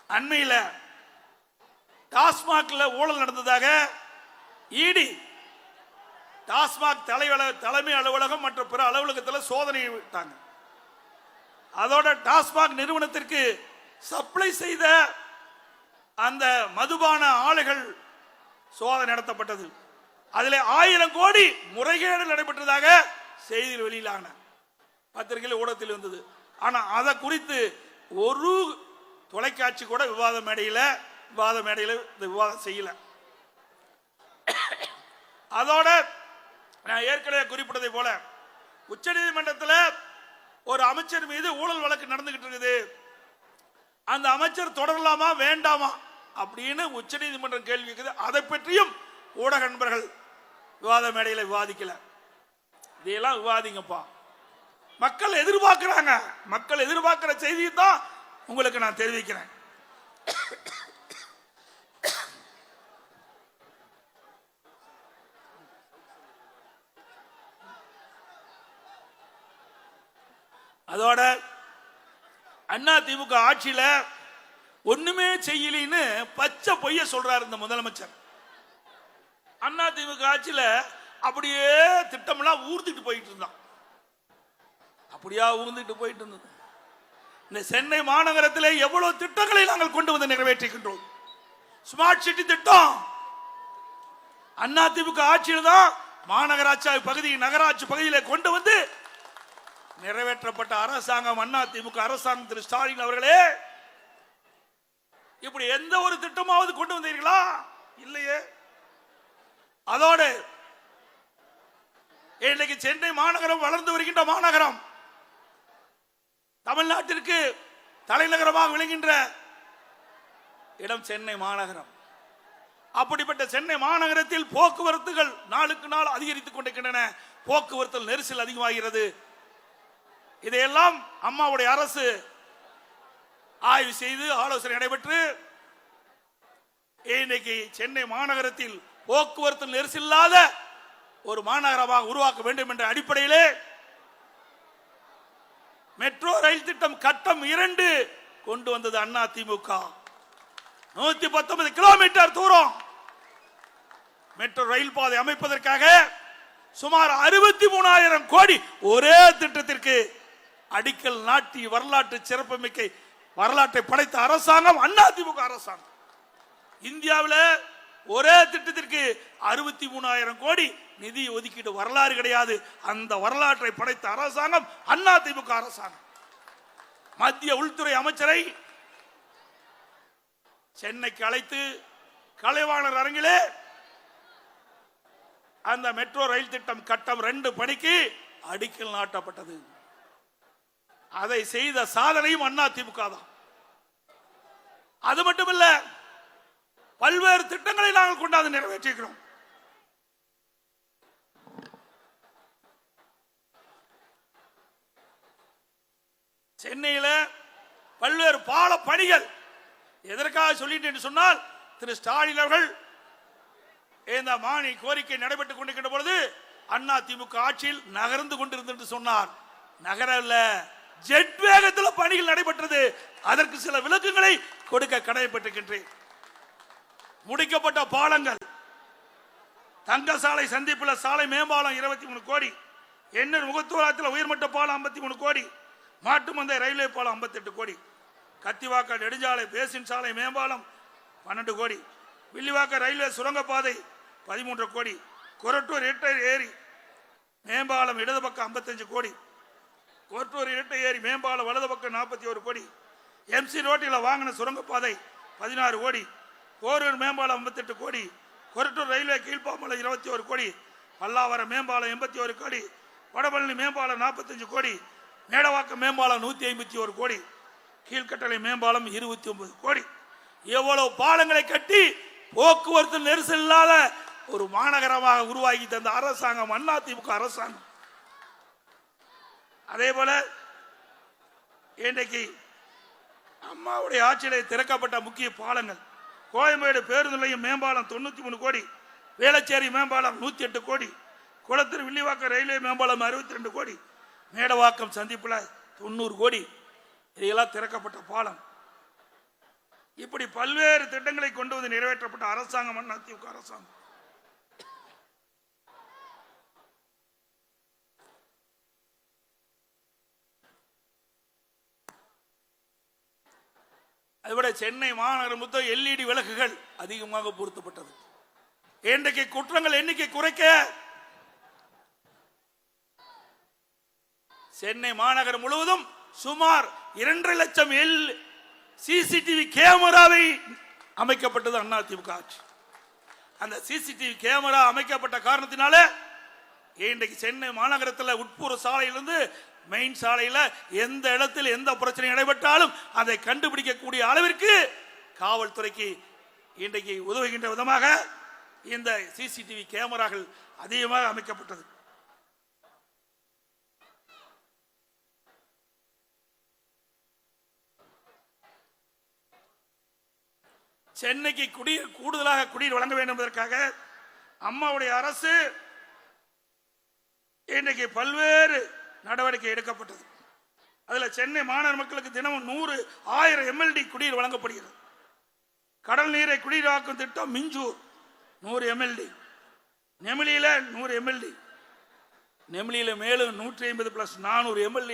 Speaker 2: அண்மையில் டாஸ்மாக்ல ஊழல் நடந்ததாக இடி டாஸ்மாக் தலைமை அலுவலகம் மற்றும் பிற அலுவலகத்தில் சோதனை விட்டாங்க. அதோட டாஸ்மாக் நிறுவனத்திற்கு சப்ளை செய்த அந்த மதுபான ஆலைகள் சோதனை நடத்தப்பட்டது. அதில் 1000 கோடி முறைகேடு நடைபெற்றதாக செய்தியில் வெளியிலான பத்திரிகையில் ஊடகத்தில் வந்தது. ஆனா அதை குறித்து ஒரு தொலைக்காட்சி கூட விவாத மேடையில் இந்த விவாதம் செய்யல. அதோட நான் ஏற்கனவே குறிப்பிட்டதை போல உச்சநீதிமன்றத்தில் ஒரு அமைச்சர் மீது ஊழல் வழக்கு நடந்துகிட்டு இருக்குது. அந்த அமைச்சர் தொடரலாமா வேண்டாமா அப்படின்னு உச்சநீதிமன்றம் கேள்வி இருக்குது. அதை பற்றியும் ஊடக நண்பர்கள் விவாத மேடையில் விவாதிக்கல. இதையெல்லாம் விவாதிங்கப்பா. மக்கள் எதிர்பார்க்கிறாங்க. மக்கள் எதிர்பார்க்கிற செய்தியை தான் உங்களுக்கு நான் தெரிவிக்கிறேன். அதோட அண்ணா திமுக ஆட்சியில ஒண்ணுமே செய்யலின்னு பச்சை பொய்ய சொல்றாரு இந்த முதலமைச்சர். அண்ணா திமுக ஆட்சியில அப்படியே திட்டம்லாம் ஊர்ந்துட்டு போயிட்டு இருந்தான். அப்படியா ஊர்ந்துட்டு போயிட்டு இருந்தது. இந்த சென்னை மாநகரத்தில் எவ்வளவு திட்டங்களை நாங்கள் கொண்டு வந்து நிறைவேற்றுகின்றோம். ஸ்மார்ட் சிட்டி திட்டம் அண்ணா திமுக ஆட்சியில் தான் மாநகராட்சி பகுதி நகராட்சி பகுதியிலே கொண்டு வந்து நிறைவேற்றப்பட்ட அரசாங்கம் அதிமுக அரசாங்கம். திரு ஸ்டாலின் அவர்களே, இப்படி எந்த ஒரு திட்டமாவது கொண்டு வந்தீர்களா? இல்லையே. அதோடு இன்னைக்கு சென்னை மாநகரம் வளர்ந்து வருகின்ற மாநகரம், தமிழ்நாட்டிற்கு தலைநகரமாக விளங்குகின்ற இடம் சென்னை மாநகரம். அப்படிப்பட்ட சென்னை மாநகரத்தில் போக்குவரத்துகள் நாளுக்கு நாள் அதிகரித்துக் கொண்டிருக்கின்றன. போக்குவரத்து நெரிசல் அதிகமாகிறது. இதையெல்லாம் அம்மாவுடைய அரசு ஆய்வு செய்து ஆலோசனை நடைபெற்று இன்னைக்கு சென்னை மாநகரத்தில் போக்குவரத்து நெரிசல் இல்லாத ஒரு மாநகரமாக உருவாக்க வேண்டும் என்ற அடிப்படையிலே மெட்ரோ ரயில் திட்டம் கட்டம் 2 கொண்டு வந்தது அதிமுக. 119 கிலோமீட்டர் தூரம் மெட்ரோ ரயில் பாதை அமைப்பதற்காக சுமார் 63,000 கோடி ஒரே திட்டத்திற்கு அடிக்கல் நாட்டி வரலாற்று சிறப்புமிக்க வரலாற்றை படைத்த அரசாங்கம் அதிமுக அரசாங்கம். இந்தியாவில் ஒரே திட்டத்திற்கு 63,000 கோடி நிதி ஒதுக்கீடு வரலாறு கிடையாது. அந்த வரலாற்றை படைத்த அரசாங்கம் அதிமுக அரசாங்கம். மத்திய உள்துறை அமைச்சரை சென்னைக்கு அழைத்து கலைவாணர் அரங்கிலே அந்த மெட்ரோ ரயில் திட்டம் கட்டம் 2 பணிக்கு அடிக்கல் நாட்டப்பட்டது. அதை செய்த சாதனையும் அதிமுக தான். அது மட்டுமல்ல, பல்வேறு திட்டங்களை நாங்கள் கொண்டாந்து நிறைவேற்றிக்கிறோம். சென்னையில் பல்வேறு பால பணிகள் எதற்காக சொல்லிட்டு சொன்னால், திரு ஸ்டாலின் அவர்கள் இந்த மானி கோரிக்கை நடைபெற்றுக் கொண்டிருக்கின்ற பொழுது அதிமுக ஆட்சியில் நகர்ந்து கொண்டிருந்தது சொன்னார். நகரல்ல, ஜெட் வேகத்தில் பணிகள் நடைபெற்றது. அதற்கு சில விளக்கங்களை கொடுக்க கடமைப்பட்டிருக்கின்றேன். முடிக்கப்பட்ட பாலங்கள், தங்க சாலை சந்திப்புல சாலை மேம்பாலம் 23 கோடி, எண்ணூர் முகத்தூராத்தில் உயர்மட்ட பாலம் 53 கோடி, மாட்டுமந்தை ரயில்வே பாலம் 58 கோடி, கத்திவாக்க நெடுஞ்சாலை பேசின் சாலை மேம்பாலம் 12 கோடி, வில்லிவாக்க ரயில்வே சுரங்கப்பாதை 13 கோடி, கொரட்டூர் இரட்டை ஏரி மேம்பாலம் இடது பக்கம் 55 கோடி, கொரட்டூர் இரட்டை ஏரி மேம்பாலம் வலது பக்கம் 41 கோடி, எம்சி ரோட்டில் வாங்கின சுரங்கப்பாதை 16 கோடி, கோரூர் மேம்பாலம் 58 கோடி, கொரட்டூர் ரயில்வே கீழ்ப்பாம்பலம் 21 கோடி, பல்லாவரம் மேம்பாலம் 81 கோடி, வடபழனி மேம்பாலம் 45 கோடி, மேடவாக்கம் மேம்பாலம் 151 கோடி, கீழ்கட்டளை மேம்பாலம் 29 கோடி. எவ்வளவு பாலங்களை கட்டி போக்குவரத்து நெரிசல் இல்லாத ஒரு மாநகரமாக உருவாக்கி தந்த அரசாங்கம் அதிமுக அரசாங்கம். அதே போல இன்றைக்கு அம்மாவுடைய ஆட்சியில் திறக்கப்பட்ட முக்கிய பாலங்கள், கோயம்பேடு பேருந்து நிலையம் மேம்பாலம் 93 கோடி, வேளச்சேரி மேம்பாலம் 108 கோடி, குளத்தூர் வில்லிவாக்கம் ரயில்வே மேம்பாலம் 62 கோடி, மேடவாக்கம் சந்திப்புல 90 கோடி. இதையெல்லாம் திறக்கப்பட்ட பாலம். இப்படி பல்வேறு திட்டங்களை கொண்டு வந்து நிறைவேற்றப்பட்ட அரசாங்கம் அதிமுக அரசாங்கம். அதுபோல சென்னை மாநகரம் மொத்தம் LED விளக்குகள் அதிகமாக பொருத்தப்பட்டது. இன்றைக்கு குற்றங்கள் எண்ணிக்கை குறைக்க சென்னை மாநகரம் முழுவதும் சுமார் 2.5 லட்சம் சிசிடிவி கேமராவை அமைக்கப்பட்டது அதிமுக ஆட்சி. அந்த சிசிடிவி கேமரா அமைக்கப்பட்ட காரணத்தினால இன்றைக்கு சென்னை மாநகரத்தில் உட்புற சாலையிலிருந்து மெயின் சாலையில் எந்த இடத்தில் எந்த பிரச்சனை நடைபெற்றாலும் அதை கண்டுபிடிக்கக்கூடிய அளவிற்கு காவல்துறைக்கு இன்றைக்கு உதவுகின்ற விதமாக இந்த சிசிடிவி கேமராக்கள் அதிகமாக அமைக்கப்பட்டது. சென்னைக்கு கூடுதலாக குடிநீர் வழங்க வேண்டும் என்பதற்காக அம்மாவுடைய அரசு இன்றைக்கு பல்வேறு நடவடிக்கை எடுக்கப்பட்டது. அதில் சென்னை மாநகர மக்களுக்கு தினமும் 100,000 MLD குடிநீர் வழங்கப்படுகிறது. கடல் நீரை குடிநீராக்கும் திட்டம் மிஞ்சூர் 100 MLD, நெமிலியில 100 MLD, நெமிலியில மேலும் 150 + 400 MLD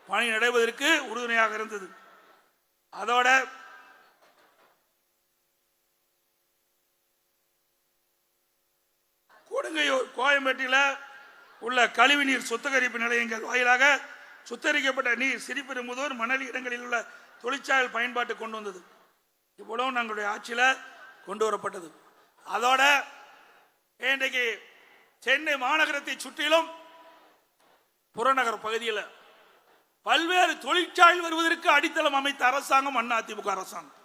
Speaker 2: பணி நடைபெறுவதற்கு உறுதுணையாக இருந்தது. அதோட கொடுங்கையூர், கோயம்பேட்டில் உள்ள கழிவுநீர் சுத்திகரிப்பு நிலையங்கள் வாயிலாக சுத்திகரிக்கப்பட்ட நீர் சிறுபெரும்புதூர் மணலி இடங்களில் உள்ள தொழிற்சாலை பயன்பாட்டு கொண்டு வந்தது. இவ்வளவு நம்மளுடைய ஆட்சியில் கொண்டு வரப்பட்டது. அதோட இன்றைக்கு சென்னை மாநகரத்தை சுற்றிலும் புறநகர் பகுதியில் பல்வேறு தொழிற்சாலை வருவதற்கு அடித்தளம் அமைத்த அரசாங்கம் அதிமுக அரசாங்கம்.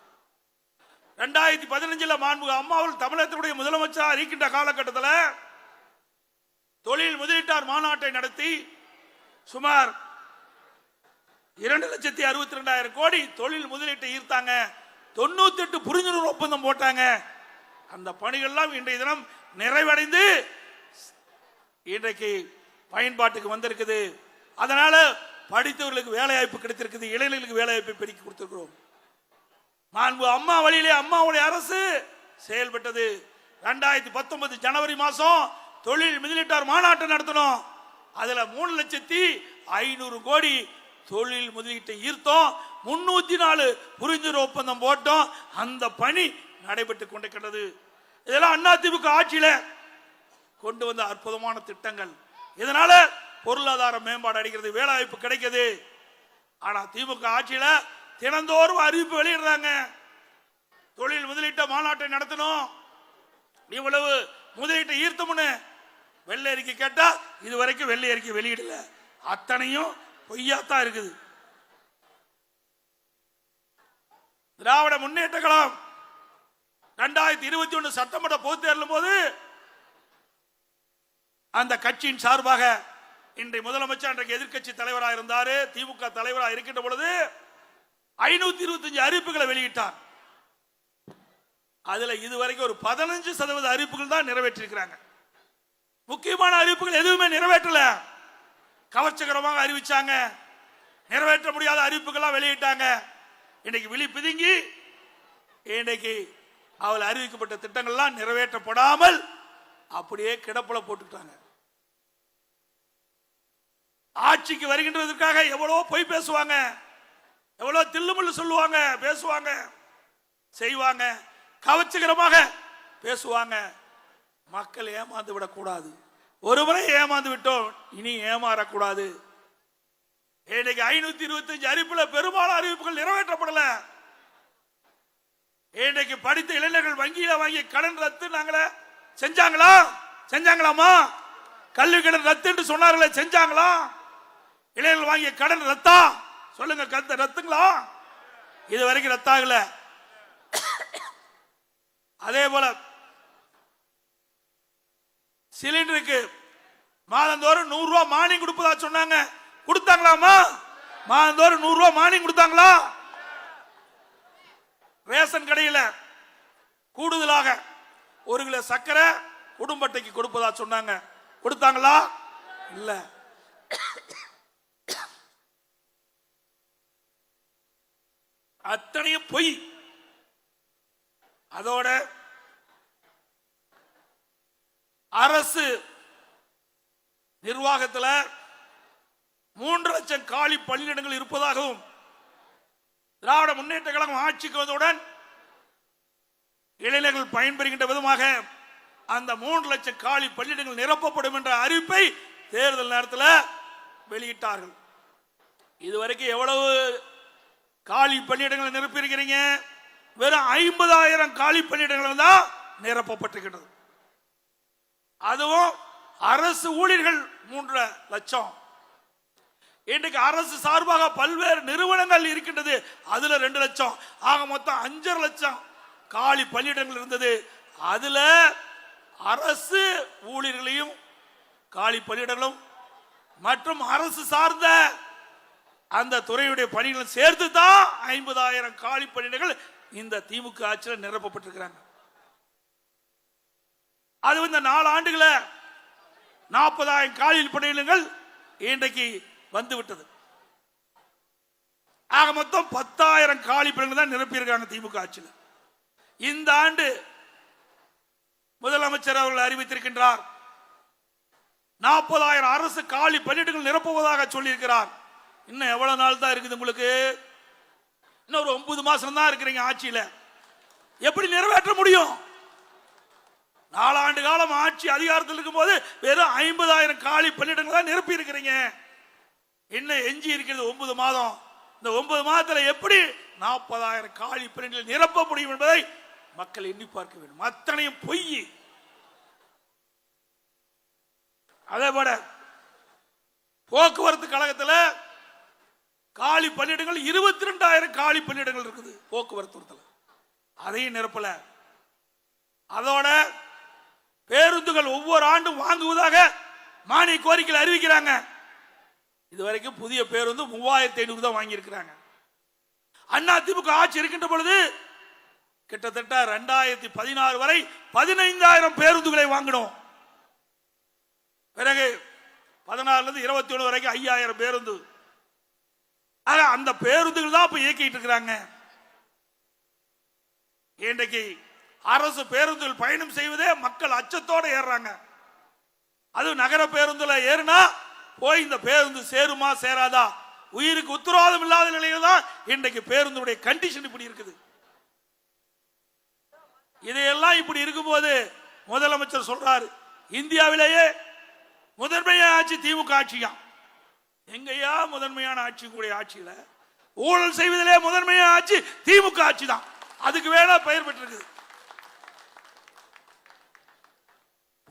Speaker 2: 2015 மாண்புமிகு அம்மாவில் தமிழகத்தினுடைய முதலமைச்சராக இருக்கின்ற காலகட்டத்தில் தொழில் முதலீட்டார் மாநாட்டை நடத்தி சுமார் 2,62,000 கோடி தொழில் முதலீட்டை ஈர்த்தாங்க. 98 புரிந்துணர்வு ஒப்பந்தம் போட்டாங்க. அந்த பணிகள்லாம் இன்றைய தினம் நிறைவடைந்து இன்றைக்கு பயன்பாட்டுக்கு வந்திருக்குது. அதனால படித்தவர்களுக்கு வேலை வாய்ப்பு கிடைத்திருக்குது, இளைஞர்களுக்கு வேலை வாய்ப்பை பெருக்கி கொடுத்திருக்கிறோம். மாண்பு அம்மா வழியிலே அம்மாவுடைய அரசு செயல்பட்டது. 2019 ஜனவரி மாசம் தொழில் முதலீட்டார் மாநாட்டை நடத்தணும். அதுல 3,500,000 கோடி தொழில் முதலீட்டை ஈர்த்தோம். 304 புரிந்துணர்வு ஒப்பந்தம் போட்டோம். அந்த பணி நடைபெற்றுக் கொண்டிருக்கிறது. இதெல்லாம் அதிமுக ஆட்சியில கொண்டு வந்த அற்புதமான திட்டங்கள். இதனால பொருளாதார மேம்பாடு அடைகிறது, வேலை வாய்ப்பு கிடைக்குது. ஆனா திமுக ஆட்சியில தினந்தோறும் அறிவிப்பு வெளியிடுறாங்க. தொழில் முதலீட்ட மாநாட்டை நடத்தணும், இவ்வளவு முதலீட்டை ஈர்த்தோம்னு. வெள்ளை அறிக்கை கேட்டா இதுவரைக்கும் வெள்ளை அறிக்கை வெளியிடல. அத்தனையும் பொய்யாத்தான் இருக்குது. திராவிட முன்னேற்ற கழகம் 2021 சட்டமன்ற பொதுத் தேர்தலின் போது அந்த கட்சியின் சார்பாக இன்றைய முதலமைச்சர் அன்றைக்கு எதிர்க்கட்சி தலைவராக இருந்தாரு, திமுக தலைவராக இருக்கின்ற பொழுது 525 அறிவிப்புகளை வெளியிட்டார். அதுல இதுவரைக்கும் ஒரு 15% அறிவிப்புகள் தான் நிறைவேற்றிருக்கிறாங்க. முக்கியமான அறிவிப்புகள் எதுவுமே நிறைவேற்றல. கவர்ச்சிகரமாக அறிவிச்சாங்க, நிறைவேற்ற முடியாத அறிவிப்புகள் வெளியிட்டாங்க. இன்னைக்கு விழி பிதுங்கி இன்னைக்கு அவள் அறிவிக்கப்பட்ட திட்டங்கள்லாம் நிறைவேற்றப்படாமல் அப்படியே கிடப்புல போட்டுட்டாங்க. ஆட்சிக்கு வருகின்றதற்காக எவ்வளவு பொய் பேசுவாங்க, எவ்வளவு தில்லுமுள்ளு சொல்லுவாங்க, பேசுவாங்க, செய்வாங்க, கவர்ச்சிகரமாக பேசுவாங்க. மக்கள் ஏமாந்து விடக்கூடாது. ஒருமுறை ஏமாந்து விட்டோம், இனி ஏமாறக்கூடாது. இன்னைக்கு 525 அறிவிப்புல பெரும்பாலான அறிவிப்புகள் நிறைவேற்றப்படல. இன்னைக்கு படித்த இளைஞர்கள் வங்கியில வாங்கி கடன் ரத்து நாங்கள செஞ்சாங்களா? செஞ்சாங்களாமா? கல்வி கடன் ரத்து என்று சொன்னார்களே, செஞ்சாங்களா? இளைஞர்கள் வாங்கிய கடன் ரத்தா? சொல்லுங்க, கடன் ரத்துங்களா? இது வரைக்கும் ரத்தாகல. அதே போல சிலிண்டருக்கு மாதந்தோறும் 100 ரூபாய் மானியம் கொடுப்பதா சொன்னாங்க, கொடுத்தாங்களாமா? மாதந்தோறும் 100 ரூபாய் மானியம் கொடுத்தாங்களா? ரேஷன் கடையில் கூடுதலாக 1 கிலோ சர்க்கரை குடும்ப அட்டைக்கு கொடுப்பதா சொன்னாங்க, கொடுத்தாங்களா? இல்ல. அத்தனையும் பொய். அதோட அரசு நிர்வாகத்தில் 3 லட்சம் காலி பணியிடங்கள் இருப்பதாகவும், திராவிட முன்னேற்ற கழகம் ஆட்சிக்கு வந்தவுடன் இளைஞர்கள் பயன்பெறுகின்ற விதமாக அந்த 3 லட்சம் காலி பணியிடங்கள் நிரப்பப்படும் என்ற அறிவிப்பை தேர்தல் நேரத்தில் வெளியிட்டார்கள். இதுவரைக்கும் எவ்வளவு காலி பணியிடங்களை நிரப்பியிருக்கிறீங்க? வெறும் 50,000 காலி பணியிடங்கள் தான் நிரப்பப்பட்டிருக்கிறது. அதுவும் அரசு ஊழியர்கள் 3 லட்சம். இன்றைக்கு அரசு சார்பாக பல்வேறு நிறுவனங்கள் இருக்கின்றது, அதுல 2 லட்சம். ஆக மொத்தம் 5.5 லட்சம் காலி பணியிடங்கள் இருந்தது. அதுல அரசு ஊழியர்களையும் காலி பணியிடங்களும் மற்றும் அரசு சார்ந்த அந்த துறையுடைய பணிகளும் சேர்த்து தான் 50,000 காலி பணியிடங்கள் இந்த திமுக ஆட்சியில் நிரப்பப்பட்டிருக்கிறாங்க. அது இந்த 4 ஆண்டுகள 40,000 காலி பணியிடங்கள் இன்றைக்கு வந்துவிட்டது. ஆக மொத்தம் 10,000 காலி பணியிடங்கள் தான் நிரப்பியிருக்காங்க திமுக ஆட்சியில். இந்த ஆண்டு முதலமைச்சர் அவர்கள் அறிவித்திருக்கின்றார், 40,000 அரசு காலி பணியிடங்கள் நிரப்புவதாக சொல்லியிருக்கிறார். இன்னும் எவ்வளவு நாள் தான் இருக்குது உங்களுக்கு? இன்னும் ஒரு 9 மாசம் தான் இருக்கிறீங்க ஆட்சியில. எப்படி நிறைவேற்ற முடியும்? 4 ஆண்டு காலம் ஆட்சி அதிகாரத்தில் இருக்கும் போது வெறும் 50,000 காலி பணியிடங்களை நிரப்பி இருக்கிறீங்க. என்ன எஞ்சி இருக்கிறது 9 மாதம். இந்த 9 மாதத்துல எப்படி 40,000 காலி பணியிடங்கள் நிரப்ப முடியும் என்பதை மக்கள் எண்ணி பார்க்க வேண்டும். அத்தனையும் பொய். அதே போல போக்குவரத்து கழகத்தில் காலி பணியிடங்கள் 22,000 காலி பணியிடங்கள் இருக்குது போக்குவரத்து. அதையும் நிரப்பல. அதோட பேருந்துகள் ஒவ்வொரு ஆண்டும் வாங்குவதாக மானிய கோரிக்கையில் அறிவிக்கிறாங்க. இதுவரைக்கும் புதிய பேருந்து 3,500 தான் வாங்கி இருக்கிறாங்க. அண்ணா திமுக ஆட்சி இருக்கின்ற பொழுது கிட்டத்தட்ட 2016 வரை 15,000 பேருந்துகளை வாங்கினோம். பிறகு 16 21 வரைக்கும் 5,000 பேருந்து. அந்த பேருந்துகள் தான் இப்ப இயக்கிட்டு இருக்கிறாங்க. இன்றைக்கு அரசு பேருந்தில் பயணம் செய்வதே மக்கள் அச்சத்தோடு ஏறுறாங்க. அது நகர பேருந்துல ஏறினா போய் இந்த பேருந்து சேருமா சேராதா உயிருக்கு உத்தரவாதம் இல்லாத நிலையில் தான் இன்றைக்கு பேருந்துடைய கண்டிஷன் இப்படி இருக்குது. இதையெல்லாம் இப்படி இருக்கும்போது முதலமைச்சர் சொல்றாரு, இந்தியாவிலேயே முதன்மையான ஆட்சி திமுக ஆட்சியா. எங்கயா முதன்மையான ஆட்சி கூடிய ஆட்சியில ஊழல் செய்வதிலே முதன்மையான ஆட்சி திமுக ஆட்சி தான். அதுக்கு வேணா பெயர் பெற்றிருக்கு.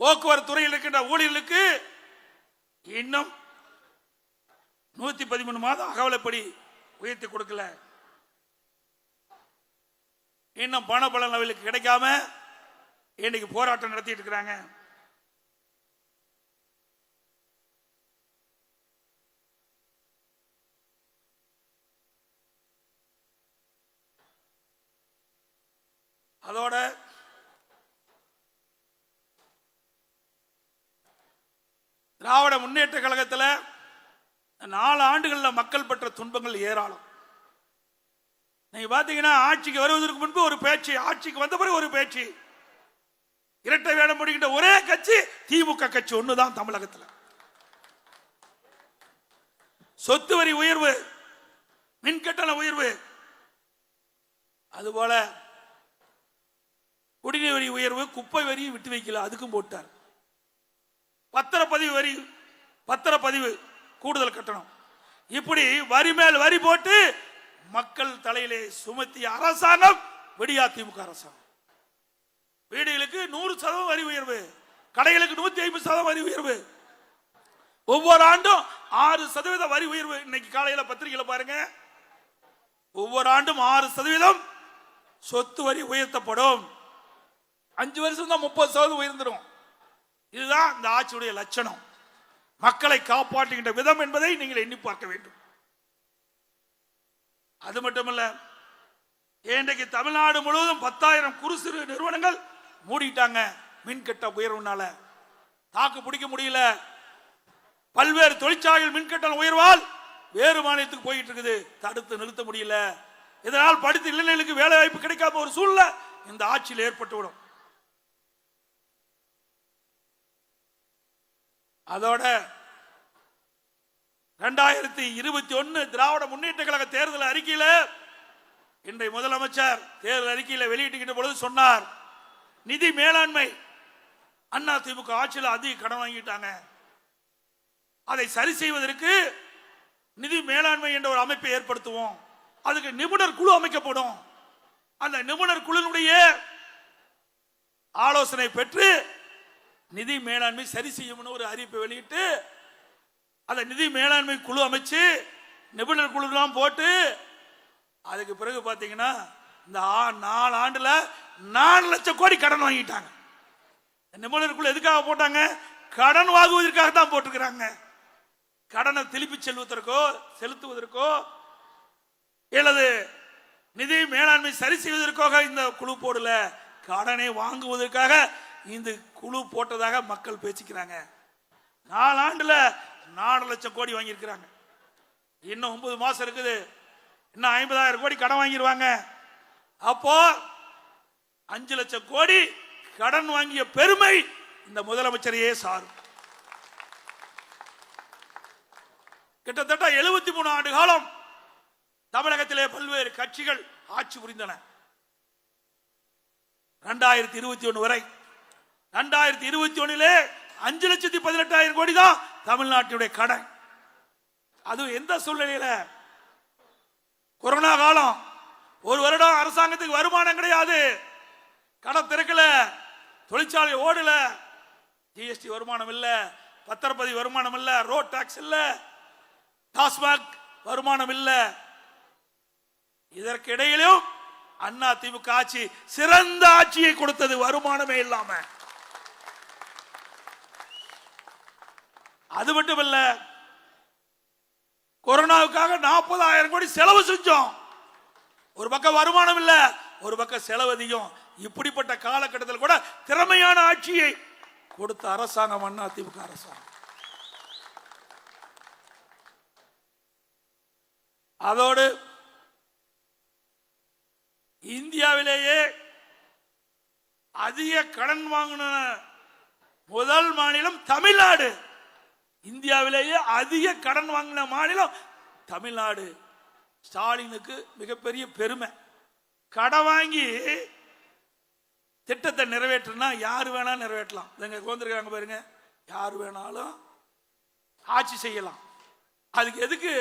Speaker 2: போக்குவரத்து துறையில் இருக்கின்ற ஊழியர்களுக்கு இன்னும் 113 மாதம் அகவலைப்படி உயர்த்தி கொடுக்கல. இன்னும் பண பலன் அவர்களுக்கு கிடைக்காம இன்னைக்கு போராட்டம் நடத்திட்டு இருக்கிறாங்க. அதோட திராவிட முன்னேற்ற கழகத்தில் 4 ஆண்டுகளில் மக்கள் பெற்ற துன்பங்கள் ஏராளம். நீங்க பாத்தீங்கன்னா ஆட்சிக்கு வருவதற்கு முன்பு ஒரு பேச்சு, ஆட்சிக்கு வந்த பிறகு ஒரு பேச்சு. இரட்டை வேடம் முடிக்கின்ற ஒரே கட்சி திமுக கட்சி ஒண்ணுதான் தமிழகத்தில். சொத்து வரி உயர்வு, மின்கட்டண உயர்வு, அதுபோல குடிநீர் வரி உயர்வு, குப்பை வரியும் விட்டு வைக்கல, அதுக்கும் போட்டார். பத்திரப்பதிவு கூடுதல் கட்டணம், இப்படி வரி மேல் வரி போட்டு மக்கள் தலையிலே சுமத்திய அரசாங்கம் விடியா திமுக அரசாங்கம். வீடுகளுக்கு 100% வரி உயர்வு, கடைகளுக்கு 150% வரி உயர்வு, ஒவ்வொரு ஆண்டும் 6% வரி உயர்வு. இன்னைக்கு காலையில பத்திரிகையில பாருங்க, ஒவ்வொரு ஆண்டும் 6% சொத்து வரி உயர்த்தப்படும். 5 வருஷம் தான் 30% உயர்ந்துடும். இதுதான் இந்த ஆட்சியுடைய லட்சணம். மக்களை காப்பாற்றுகின்ற விதம் என்பதை நீங்கள் எண்ணி பார்க்க வேண்டும். அது மட்டுமல்ல, இன்றைக்கு தமிழ்நாடு முழுவதும் 10,000 குறு சிறு நிறுவனங்கள் மூடிட்டாங்க. மின்கட்ட உயர்வுனால தாக்கு பிடிக்க முடியல. பல்வேறு தொழிற்சாலைகள் மின்கட்டண உயர்வால் வேறு மாநிலத்துக்கு போயிட்டு இருக்குது, தடுத்து நிறுத்த முடியல. இதனால் படித்த இளைஞர்களுக்கு வேலை வாய்ப்பு கிடைக்காம ஒரு சூழ்நிலை இந்த ஆட்சியில் ஏற்பட்டுவிடும். அதோட 2021 திராவிட முன்னேற்ற கழக தேர்தல் அறிக்கையில் இன்றைய முதலமைச்சர் தேர்தல் அறிக்கையில் வெளியிட்டுகின்ற பொழுது சொன்னார், நிதி மேலாண்மை அண்ணா திமுக ஆட்சியில் அதிக கடன் வாங்கிட்டாங்க, அதை சரி செய்வதற்கு நிதி மேலாண்மை என்ற ஒரு அமைப்பை ஏற்படுத்துவோம், அதுக்கு நிபுணர் குழு அமைக்கப்படும், அந்த நிபுணர் குழுவினுடைய ஆலோசனை பெற்று நிதி மேலாண்மை சரி செய்யும் ஒரு அறிவிப்பை வெளியிட்டு அந்த நிதி மேலாண்மை குழு அமைச்சு நிபுணர் குழு போட்டு அதுக்கு பிறகு பாத்தீங்கன்னா இந்த 4 ஆண்டுல 4 லட்சம் கோடி கடன் வாங்கிட்டாங்க. நிபுணர் குழு எதுக்காக போட்டாங்க? கடன் வாங்குவதற்காக தான் போட்டுக்கிறாங்க. கடனை திருப்பி செலுத்துவதற்கோ அல்லது நிதி மேலாண்மை சரி செய்வதற்காக இந்த குழு போடல, கடனை வாங்குவதற்காக இந்த குழு போட்டதாக மக்கள் பேசிக்கிறாங்க. 4 ஆண்டுல 4 லட்சம் கோடி வாங்கியிருக்கிறாங்க. இன்னும் 9 மாசம் இருக்குது, இன்னும் 50,000 கோடி கடன் வாங்கிடுவாங்க. அப்போ 5 லட்சம் கோடி கடன் வாங்கிய பெருமை இந்த முதலமைச்சரையே சாரும். கிட்டத்தட்ட 73 ஆண்டு காலம் தமிழகத்திலே பல்வேறு கட்சிகள் ஆட்சி புரிந்தன. 2021 வரை 2021 5,18,000 கோடி தான் தமிழ்நாட்டுடைய கடன். அது எந்த சூழ்நிலையில? கொரோனா காலம், ஒரு வருடம் அரசாங்கத்துக்கு வருமானம் கிடையாது, கடை திறக்கல, தொழிற்சாலை ஓடல, ஜிஎஸ்டி வருமானம் இல்ல, பத்திரப்பதிவு வருமானம் இல்ல, ரோட் டாக்ஸ் இல்ல, டாஸ்மாக் வருமானம் இல்ல. இதற்கிடையிலும் அண்ணா திமுக ஆட்சி சிறந்த ஆட்சியை கொடுத்தது, வருமானமே இல்லாம. அது மட்டும் இல்ல, கொரோனாவுக்காக 40,000 கோடி செலவு செஞ்சோம். ஒரு பக்கம் வருமானம் இல்ல, ஒரு பக்கம் செலவு அதிகம். இப்படிப்பட்ட காலகட்டத்தில் கூட திறமையான ஆட்சியை கொடுத்த அரசாங்கம் அண்ணா திமுக அரசாங்கம். அதோடு இந்தியாவிலேயே அதிக கடன் வாங்கின முதல் மாநிலம் தமிழ்நாடு. இந்தியாவிலேயே அதிக கடன் வாங்கின மாநிலம் தமிழ்நாடு. ஸ்டாலினுக்கு மிகப்பெரிய பெருமை. கடன் வாங்கி திட்டத்தை நிறைவேற்றினா யாரு வேணா நிறைவேற்றலாம். வந்திருக்காங்க பாருங்க, யாரு வேணாலும் ஆட்சி செய்யலாம். அதுக்கு எதுக்கு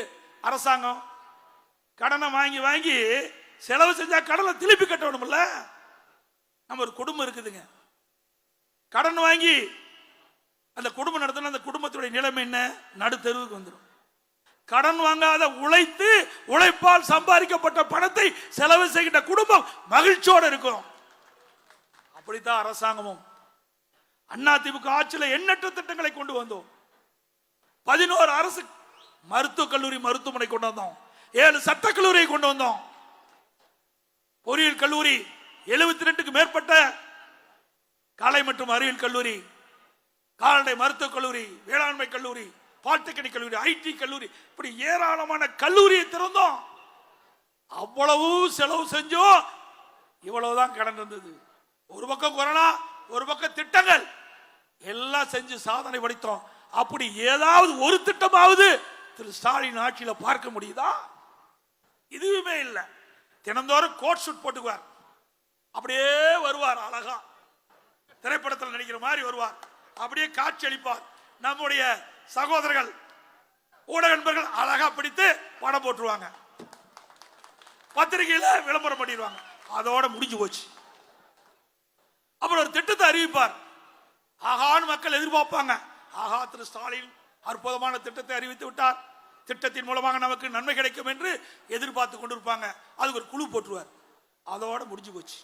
Speaker 2: அரசாங்கம்? கடனை வாங்கி வாங்கி செலவு செஞ்சா கடனை திருப்பி கட்டணும்ல. நம்ம ஒரு குடும்பம் இருக்குதுங்க, கடன் வாங்கி அந்த குடும்பம் நடத்தின அந்த குடும்பத்துடைய நிலைமை என்ன? நடுத்தெருவுக்கு வந்துடும். கடன் வாங்காத உழைத்து உழைப்பால் சம்பாதிக்கப்பட்ட பணத்தை செலவு செய்கின்ற குடும்பம் மகிழ்ச்சியோடு இருக்கும். அப்படித்தான் அரசாங்கமும். அண்ணா திமுக ஆட்சியில் எண்ணற்ற திட்டங்களை கொண்டு வந்தோம். 11 அரசு மருத்துவக் கல்லூரி மருத்துவமனை கொண்டு வந்தோம். 7 சட்டக்கல்லூரியை கொண்டு வந்தோம். பொறியியல் கல்லூரி 72க்கு மேற்பட்ட கலை மற்றும் அறிவியல் கல்லூரி, கால்நடை மருத்துவக் கல்லூரி, வேளாண்மை கல்லூரி, பாலிடெக்னிக் கல்லூரி, ஐடி கல்லூரி, இப்படி ஏராளமான கல்லூரியை திறந்தோம். அவ்வளவு செலவு செஞ்சோம். இவ்வளவுதான் கடன் இருந்தது. ஒரு பக்கம் கொரோனா, ஒரு பக்கம் திட்டங்கள் எல்லாம் செஞ்சு சாதனை படைத்தோம். அப்படி ஏதாவது ஒரு திட்டமாவது திரு ஸ்டாலின் ஆட்சியில பார்க்க முடியுதா? இதுவுமே இல்லை. தினந்தோறும் கோட் ஷூட் போட்டுக்குவார், அப்படியே வருவார், அழகா திரைப்படத்தில் நடிக்கிற மாதிரி வருவார், அப்படியே காட்சி அளிப்பார். நம்முடைய சகோதரர்கள் ஊடக நண்பர்கள் அழகா பிடித்து படம் போட்டுருவாங்க, பத்திரிகையில விளம்பரம் பண்ணிடுவாங்க. அதோட முடிஞ்சு போச்சு. அப்புறம் ஒரு திட்டத்தை அறிவிப்பார். ஆகான்னு மக்கள் எதிர்பார்ப்பாங்க. ஆகா, திரு ஸ்டாலின் அற்புதமான திட்டத்தை அறிவித்து விட்டார், திட்டத்தின் மூலமாக நமக்கு நன்மை கிடைக்கும் என்று எதிர்பார்த்து கொண்டிருப்பாங்க. அதுக்கு ஒரு குழு போட்டுருவார். அதோட முடிஞ்சு போச்சு.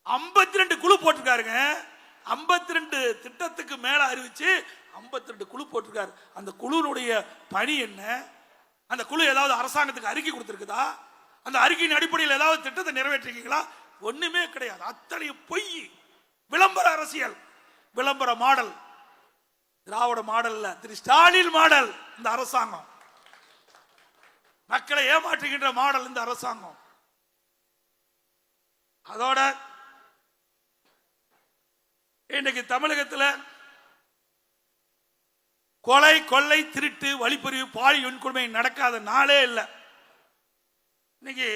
Speaker 2: 52 குழு போட்டிருக்காருங்க. 52 திட்டத்துக்கு மேல அறிவிச்சு 52 குழு போட்டிருக்காரு. அந்த குழுனுடைய பணி என்ன? அந்த குழு ஏதாவது அரசாங்கத்துக்கு அறிக்கை கொடுத்திருக்குதா? அந்த அறிக்கையின் அடிப்படையில் ஏதாவது திட்டத்தை நிறைவேற்றிருக்கீங்களா? ஒண்ணுமே கிடையாது. அத்தனை பொய், விளம்பர அரசியல், விளம்பர மாடல். திராவிட மாடல் இல்ல, திரு ஸ்டாலின் மாடல் இந்த அரசாங்கம். மக்களை ஏமாற்றுகின்ற மாடல் இந்த அரசாங்கம். அதோட இன்னைக்கு தமிழகத்தில் கொலை, கொள்ளை, திருட்டு, வழிப்பறிவு, பாலியல் வன்கொடுமை நடக்காத நாளே இல்லை. இன்னைக்கு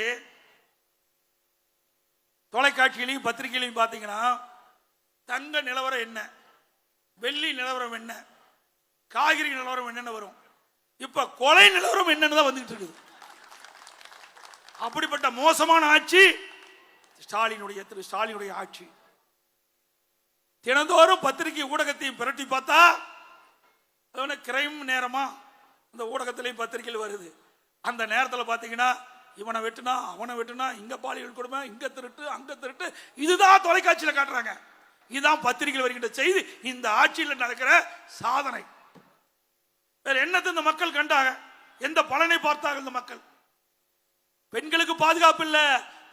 Speaker 2: தொலைக்காட்சியிலையும் பத்திரிகையிலையும் பார்த்தீங்கன்னா தங்க நிலவரம் என்ன, வெள்ளி நிலவரம் என்ன, காய்கறி நிலவரம் என்னன்னு வரும். இப்ப கொலை நிலவரம் என்னன்னு தான் வந்துட்டு இருக்குது. அப்படிப்பட்ட மோசமான ஆட்சி ஸ்டாலினுடைய, திரு ஸ்டாலினுடைய ஆட்சி. தினந்தோறும் பத்திரிகை ஊடகத்தையும் பிரட்டி பார்த்தா கிரைம் நேரமா இந்த ஊடகத்திலையும் பத்திரிகையில் வருது. அந்த நேரத்தில் பார்த்தீங்கன்னா இவனை வெட்டுனா, அவனை வெட்டுனா, இங்க பாலியல் கொடுமை, இங்க திருட்டு, அங்க திருட்டு, இதுதான் தொலைக்காட்சியில் காட்டுறாங்க. இதுதான் பத்திரிகையில் வருகின்ற செய்தி. இந்த ஆட்சியில் நடக்கிற சாதனை. வேற என்னத்தை இந்த மக்கள் கண்டாங்க? எந்த பலனை பார்த்தார்கள் இந்த மக்கள்? பெண்களுக்கு பாதுகாப்பு இல்ல,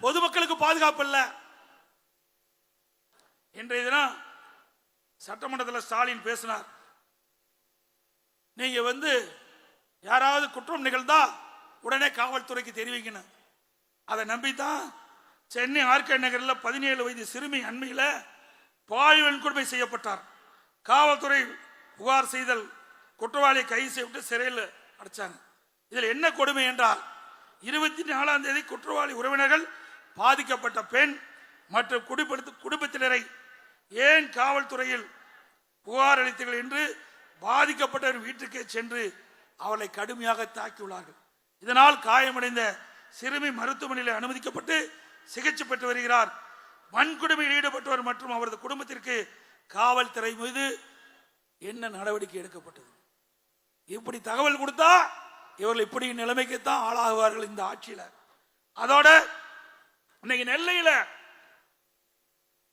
Speaker 2: பொதுமக்களுக்கு பாதுகாப்பு இல்ல. இன்றைய தினம் சட்டமன்றத்தில் ஸ்டாலின் பேசினார். நீங்க யாராவது குற்றம் நிகழ்ந்தா உடனே காவல்துறைக்கு தெரிவிக்கணும். அதை நம்பித்தான் சென்னை ஆர்கே நகரில் 17 வயது சிறுமி அண்மையில் பாலியல் வன்கொடுமை செய்யப்பட்டார். காவல்துறை புகார் செய்தல், குற்றவாளியை கைது செய்யப்பட்டு சிறையில் அடைச்சாங்க. இதில் என்ன கொடுமை என்றால் 24ஆம் தேதி குற்றவாளி உறவினர்கள் பாதிக்கப்பட்ட பெண் மற்றும் குடும்பத்தினரை ஏன் காவல்துறையில் புகார் அளித்தீர்கள் என்று பாதிக்கப்பட்ட வீட்டுக்கே சென்று அவளை கடுமையாக தாக்கியுள்ளார்கள். இதனால் காயமடைந்த சிறுமி மருத்துவமனையில் அனுமதிக்கப்பட்டு சிகிச்சை பெற்று வருகிறார். வன்கொடுமையில் ஈடுபட்டவர் மற்றும் அவரது குடும்பத்திற்கு காவல்துறை மீது என்ன நடவடிக்கை எடுக்கப்பட்டது? இப்படி தகவல் கொடுத்தா இவர்கள் இப்படி நிலைமைக்குத்தான் ஆளாகுவார்கள் இந்த ஆட்சியில. அதோட இன்னைக்கு நெல்லையில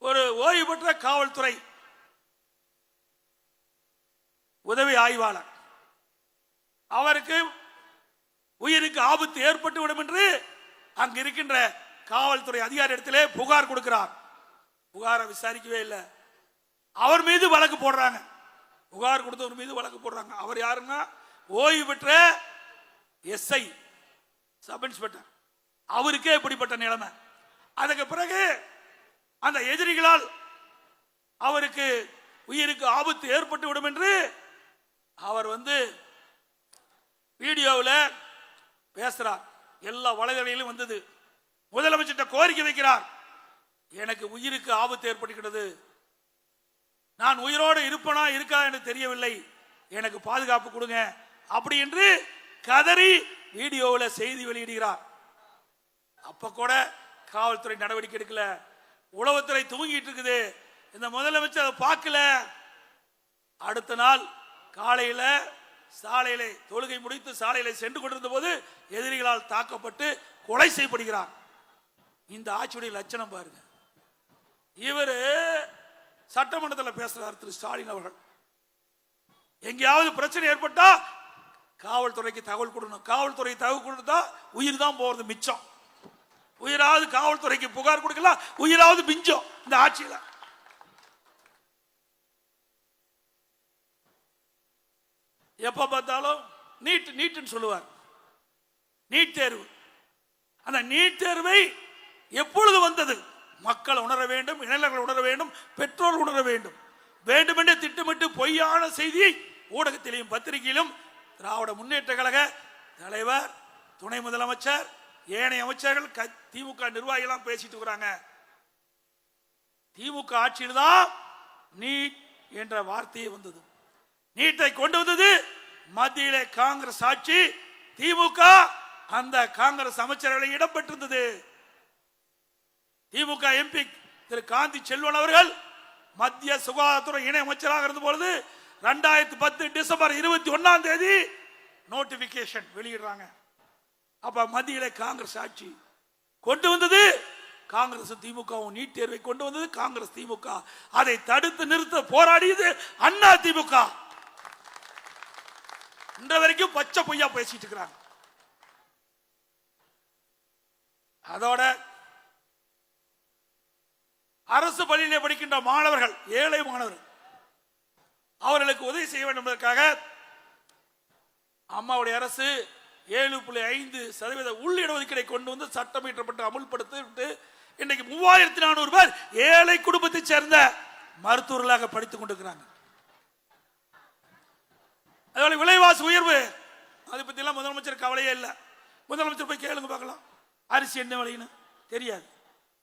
Speaker 2: ஒரு ஓய்வு பெற்ற காவல்துறை உதவி ஆய்வாளர், அவருக்கு உயிருக்கு ஆபத்து ஏற்பட்டுவிடும் என்று அங்கு இருக்கின்ற காவல்துறை அதிகாரி இடத்திலே புகார் கொடுக்கிறார். புகாரை விசாரிக்கவே இல்லை. அவர் மீது வழக்கு போடுறாங்க. புகார் கொடுத்தவர் மீது வழக்கு போடுறாங்க. அவர் யாருன்னா ஓய்வு பெற்ற எஸ்ஐ, சப் இன்ஸ்பெக்டர். அவருக்கே இப்படிப்பட்ட நிலைமை. அதுக்கு பிறகு அந்த எதிரிகளால் அவருக்கு உயிருக்கு ஆபத்து ஏற்பட்டு விடும் என்று அவர் வீடியோவில் பேசுறார். எல்லா வலைதளையிலும் வந்தது. முதலமைச்சர் கோரிக்கை வைக்கிறார், எனக்கு உயிருக்கு ஆபத்து ஏற்படுகிறது, நான் உயிரோடு இருப்பனா இருக்கா என்று தெரியவில்லை, எனக்கு பாதுகாப்பு கொடுங்க அப்படி என்று கதறி வீடியோவில் செய்தி வெளியிடுகிறார். அப்ப கூட காவல்துறை நடவடிக்கை எடுக்கல. உளவுத்துறை தூங்கிட்டு இருக்குது. இந்த முதலமைச்சர் அதை பார்க்கல. அடுத்த நாள் காலையில சாலையிலே தொழுகை முடித்து சாலையில சென்று கொண்டிருந்த போது எதிரிகளால் தாக்கப்பட்டு கொலை செய்யப்படுகிறார். இந்த ஆட்சியுடைய லட்சணம் பாருங்க. இவரு சட்டமன்றத்தில் பேசுறார் திரு ஸ்டாலின் அவர்கள். எங்கேயாவது பிரச்சனை ஏற்பட்டா காவல்துறைக்கு தகவல் கொடுக்கணும். காவல்துறை தகவல் கொடுத்தா உயிர் தான் போறது மிச்சம். உயிராவது காவல்துறைக்கு புகார் கொடுக்கலாம், உயிராவது மிஞ்சம் இந்த ஆட்சியில். எப்ப பார்த்தாலும் நீட் சொல்லுவார். நீட் தேர்வு. அந்த நீட் தேர்வை எப்பொழுது வந்தது? மக்கள் உணர வேண்டும், இளைஞர்கள் உணர வேண்டும், பெற்றோர் உணர வேண்டும். வேண்டுமென்றே திட்டமிட்டு பொய்யான செய்தியை ஊடகத்திலும் பத்திரிகையிலும் திராவிட முன்னேற்ற கழக தலைவர், துணை முதலமைச்சர், ஏனைய அமைச்சர்கள், திமுக நிர்வாகிகள் பேசிட்டு இருக்கிறாங்க. திமுக ஆட்சியில் தான் நீட் என்ற வார்த்தையை வந்தது. நீட்டை கொண்டு வந்தது மத்தியிலே காங்கிரஸ் ஆட்சி. திமுக அந்த காங்கிரஸ் அமைச்சர்களை இடம்பெற்றிருந்தது. திமுக எம்பி திரு காந்தி செல்வன் அவர்கள் மத்திய சுகாதாரத்துறை இணை அமைச்சராக இருந்த பொழுது 2010 டிசம்பர் 21 நோட்டிபிகேஷன் வெளியிடுறாங்க. அப்ப மத்தியிலே காங்கிரஸ் ஆட்சி கொண்டு வந்தது. காங்கிரஸ் திமுகவும் நீட் தேர்வை கொண்டு வந்தது காங்கிரஸ் திமுக. அதை தடுத்து நிறுத்த போராடியது அண்ணா திமுக. இன்ற வரைக்கும் பச்சை பொய்யா பேசிட்டு இருக்கிறாங்க. அதோட அரசு பள்ளியிலே படிக்கின்ற மாணவர்கள், ஏழை மாணவர்கள், அவர்களுக்கு உதவி செய்ய வேண்டும் என்பதற்காக அம்மாவுடைய அரசு 7.5% உள்ளிடஒதுக்கீடை கொண்டு வந்து சட்டம் இயற்றப்பட்டு அமுல்படுத்தி இன்றைக்கு 3400 பேர் ஏழை குடும்பத்தை சேர்ந்த மருத்துவர்களாக படித்துக் கொண்டிருக்கிறாங்க. அதோட விலைவாசி உயர்வு, அதை பத்தி எல்லாம் முதலமைச்சர் கவலையே இல்லை. முதலமைச்சர் போய் கேளுங்க பார்க்கலாம். அரிசி என்ன விலைன்னு தெரியாது,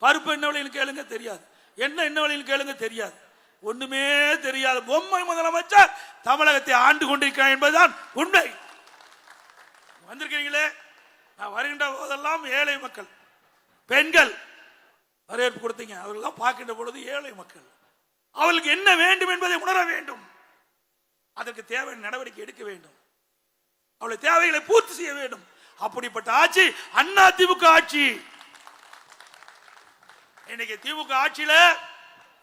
Speaker 2: பருப்பு என்ன விலைன்னு கேளுங்க தெரியாது, என்ன விலைன்னு கேளுங்க தெரியாது, ஒண்ணுமே தெரியாது. பொம்மை முதலமைச்சர் தமிழகத்தை ஆண்டு கொண்டிருக்கிறார் என்பதுதான் உண்மை. வந்திருக்கிறீங்களே, நான் வருகின்ற போதெல்லாம் ஏழை மக்கள், பெண்கள் வரவேற்பு கொடுத்தீங்க. அவர்களெல்லாம் பார்க்கின்ற பொழுது ஏழை மக்கள், அவர்களுக்கு என்ன வேண்டும் என்பதை உணர வேண்டும். அதற்கு தேவையான நடவடிக்கை எடுக்க வேண்டும். அவளுடைய தேவைகளை பூர்த்தி செய்ய வேண்டும். அப்படிப்பட்ட ஆட்சி அண்ணா திமுக ஆட்சி. இன்னைக்கு திமுக ஆட்சியில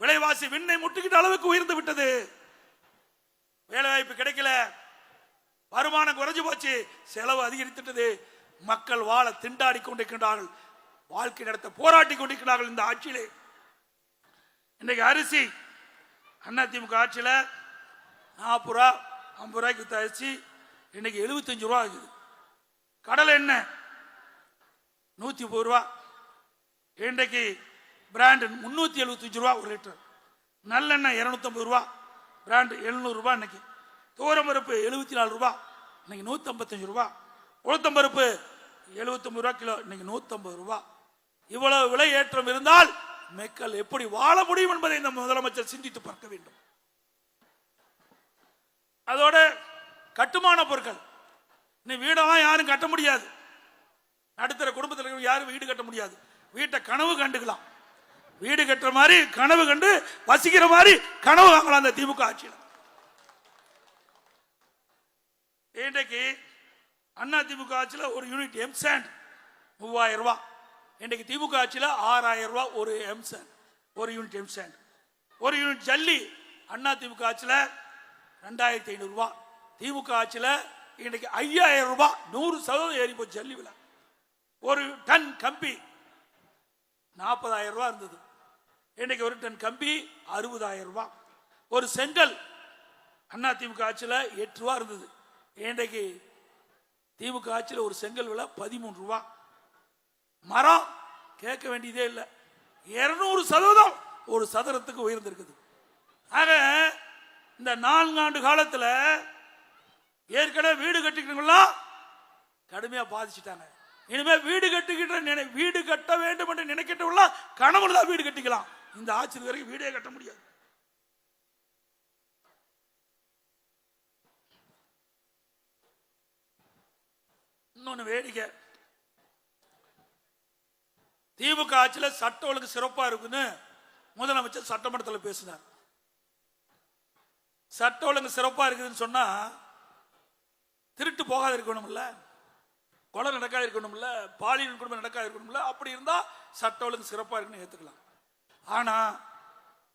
Speaker 2: விலைவாசி விண்ணை முட்டுகின்ற அளவுக்கு உயர்ந்து விட்டது. வேலை வாய்ப்பு கிடைக்கல, வருமானம் குறைஞ்சு போச்சு, செலவு அதிகரித்துட்டது. மக்கள் வாழ திண்டாடி கொண்டிருக்கின்றார்கள், வாழ்க்கை நடத்த போராட்டி கொண்டிருக்கிறார்கள் இந்த ஆட்சியிலே. இன்னைக்கு அரிசி அண்ணா திமுக ஆட்சியில 40 ரூபா 50 ரூபாய்க்கு வித்த அரிசி இன்னைக்கு 75 ரூபா ஆகுது. கடலை எண்ணெய் 130 ரூபா, இன்றைக்கு பிராண்ட் 375 ரூபா 1 லிட்டர். நல்லெண்ணெய் 250 ரூபா, பிராண்ட் 700 ரூபா. இன்னைக்கு துவரம்பருப்பு 74 ரூபா, இன்னைக்கு 155 ரூபா. உளுத்தம்பருப்பு 79 ரூபா கிலோ, இன்னைக்கு 150 ரூபா. இவ்வளவு விலை ஏற்றம் இருந்தால் மக்கள் எப்படி வாழ முடியும் என்பதை இந்த முதலமைச்சர் சிந்தித்து பார்க்க வேண்டும். அதோட கட்டுமான பொருட்கள், வீடெல்லாம் யாரும் கட்ட முடியாது. நடுத்தர குடும்பத்தில் யாரும் வீடு கட்ட முடியாது. வீட்டை கனவு கண்டுக்கலாம். வீடு கட்டுற மாதிரி கனவு கண்டு வசிக்கிற மாதிரி கனவு வாங்கலாம் அந்த திமுக ஆட்சியில். இன்றைக்கு அண்ணா திமுக ஆட்சியில் ஒரு யூனிட் எம்சாண்ட் 3000 ரூபாய். இன்றைக்கு திமுக ஆட்சியில் 6000 ரூபாய் ஒரு எம்சாண்ட், ஒரு யூனிட் எம்சாண்ட். ஒரு யூனிட் ஜல்லி அண்ணா திமுக ஆட்சியில் 2500 ரூபாய். திமுக ஆட்சியில் இன்றைக்கு 5000 ரூபாய், 100% ஏறி போச்சு ஜல்லி விலை. ஒரு டன் கம்பி 40,000 ரூபாய் இருந்தது, இன்றைக்கு ஒரு டன் கம்பி 60,000 ரூபாய். ஒரு செங்கல் அண்ணா திமுக ஆட்சியில் 8 ரூபாய் இருந்தது, இன்றைக்கு திமுக ஆட்சியில் ஒரு செங்கல் விலை 13 ரூபாய். மரம் கேட்க வேண்டியதே இல்லை, 200% ஒரு சதுரத்துக்கு உயர்ந்திருக்குது. ஆக இந்த 4 ஆண்டு காலத்தில் ஏற்கனவே வீடு கட்டிக்கிறவங்களாம் கடுமையா பாதிச்சுட்டாங்க. இனிமே வீடு கட்ட வேண்டும் என்று நினைக்கிட்டவங்களா கனவுல தான் வீடு கட்டிக்கலாம். இந்த ஆட்சி வரைக்கும் வீடே கட்ட முடியாது. இன்னொன்னு வேடிக்கை, திமுக ஆட்சியில் சட்ட ஒழுங்கு சிறப்பா இருக்குன்னு முதலமைச்சர் சட்டமன்றத்தில் பேசினார். சட்ட ஒழுங்கு சிறப்பா இருக்குதுன்னு சொன்னா திருட்டு போகாது இருக்கணும்ல, கொலை நடக்காது இருக்கணும்ல, பாலியல் குடும்பம் நடக்காது இருக்கணும்ல. அப்படி இருந்தா சட்ட ஒழுங்கு சிறப்பா இருக்குன்னு ஏத்துக்கலாம். ஆனா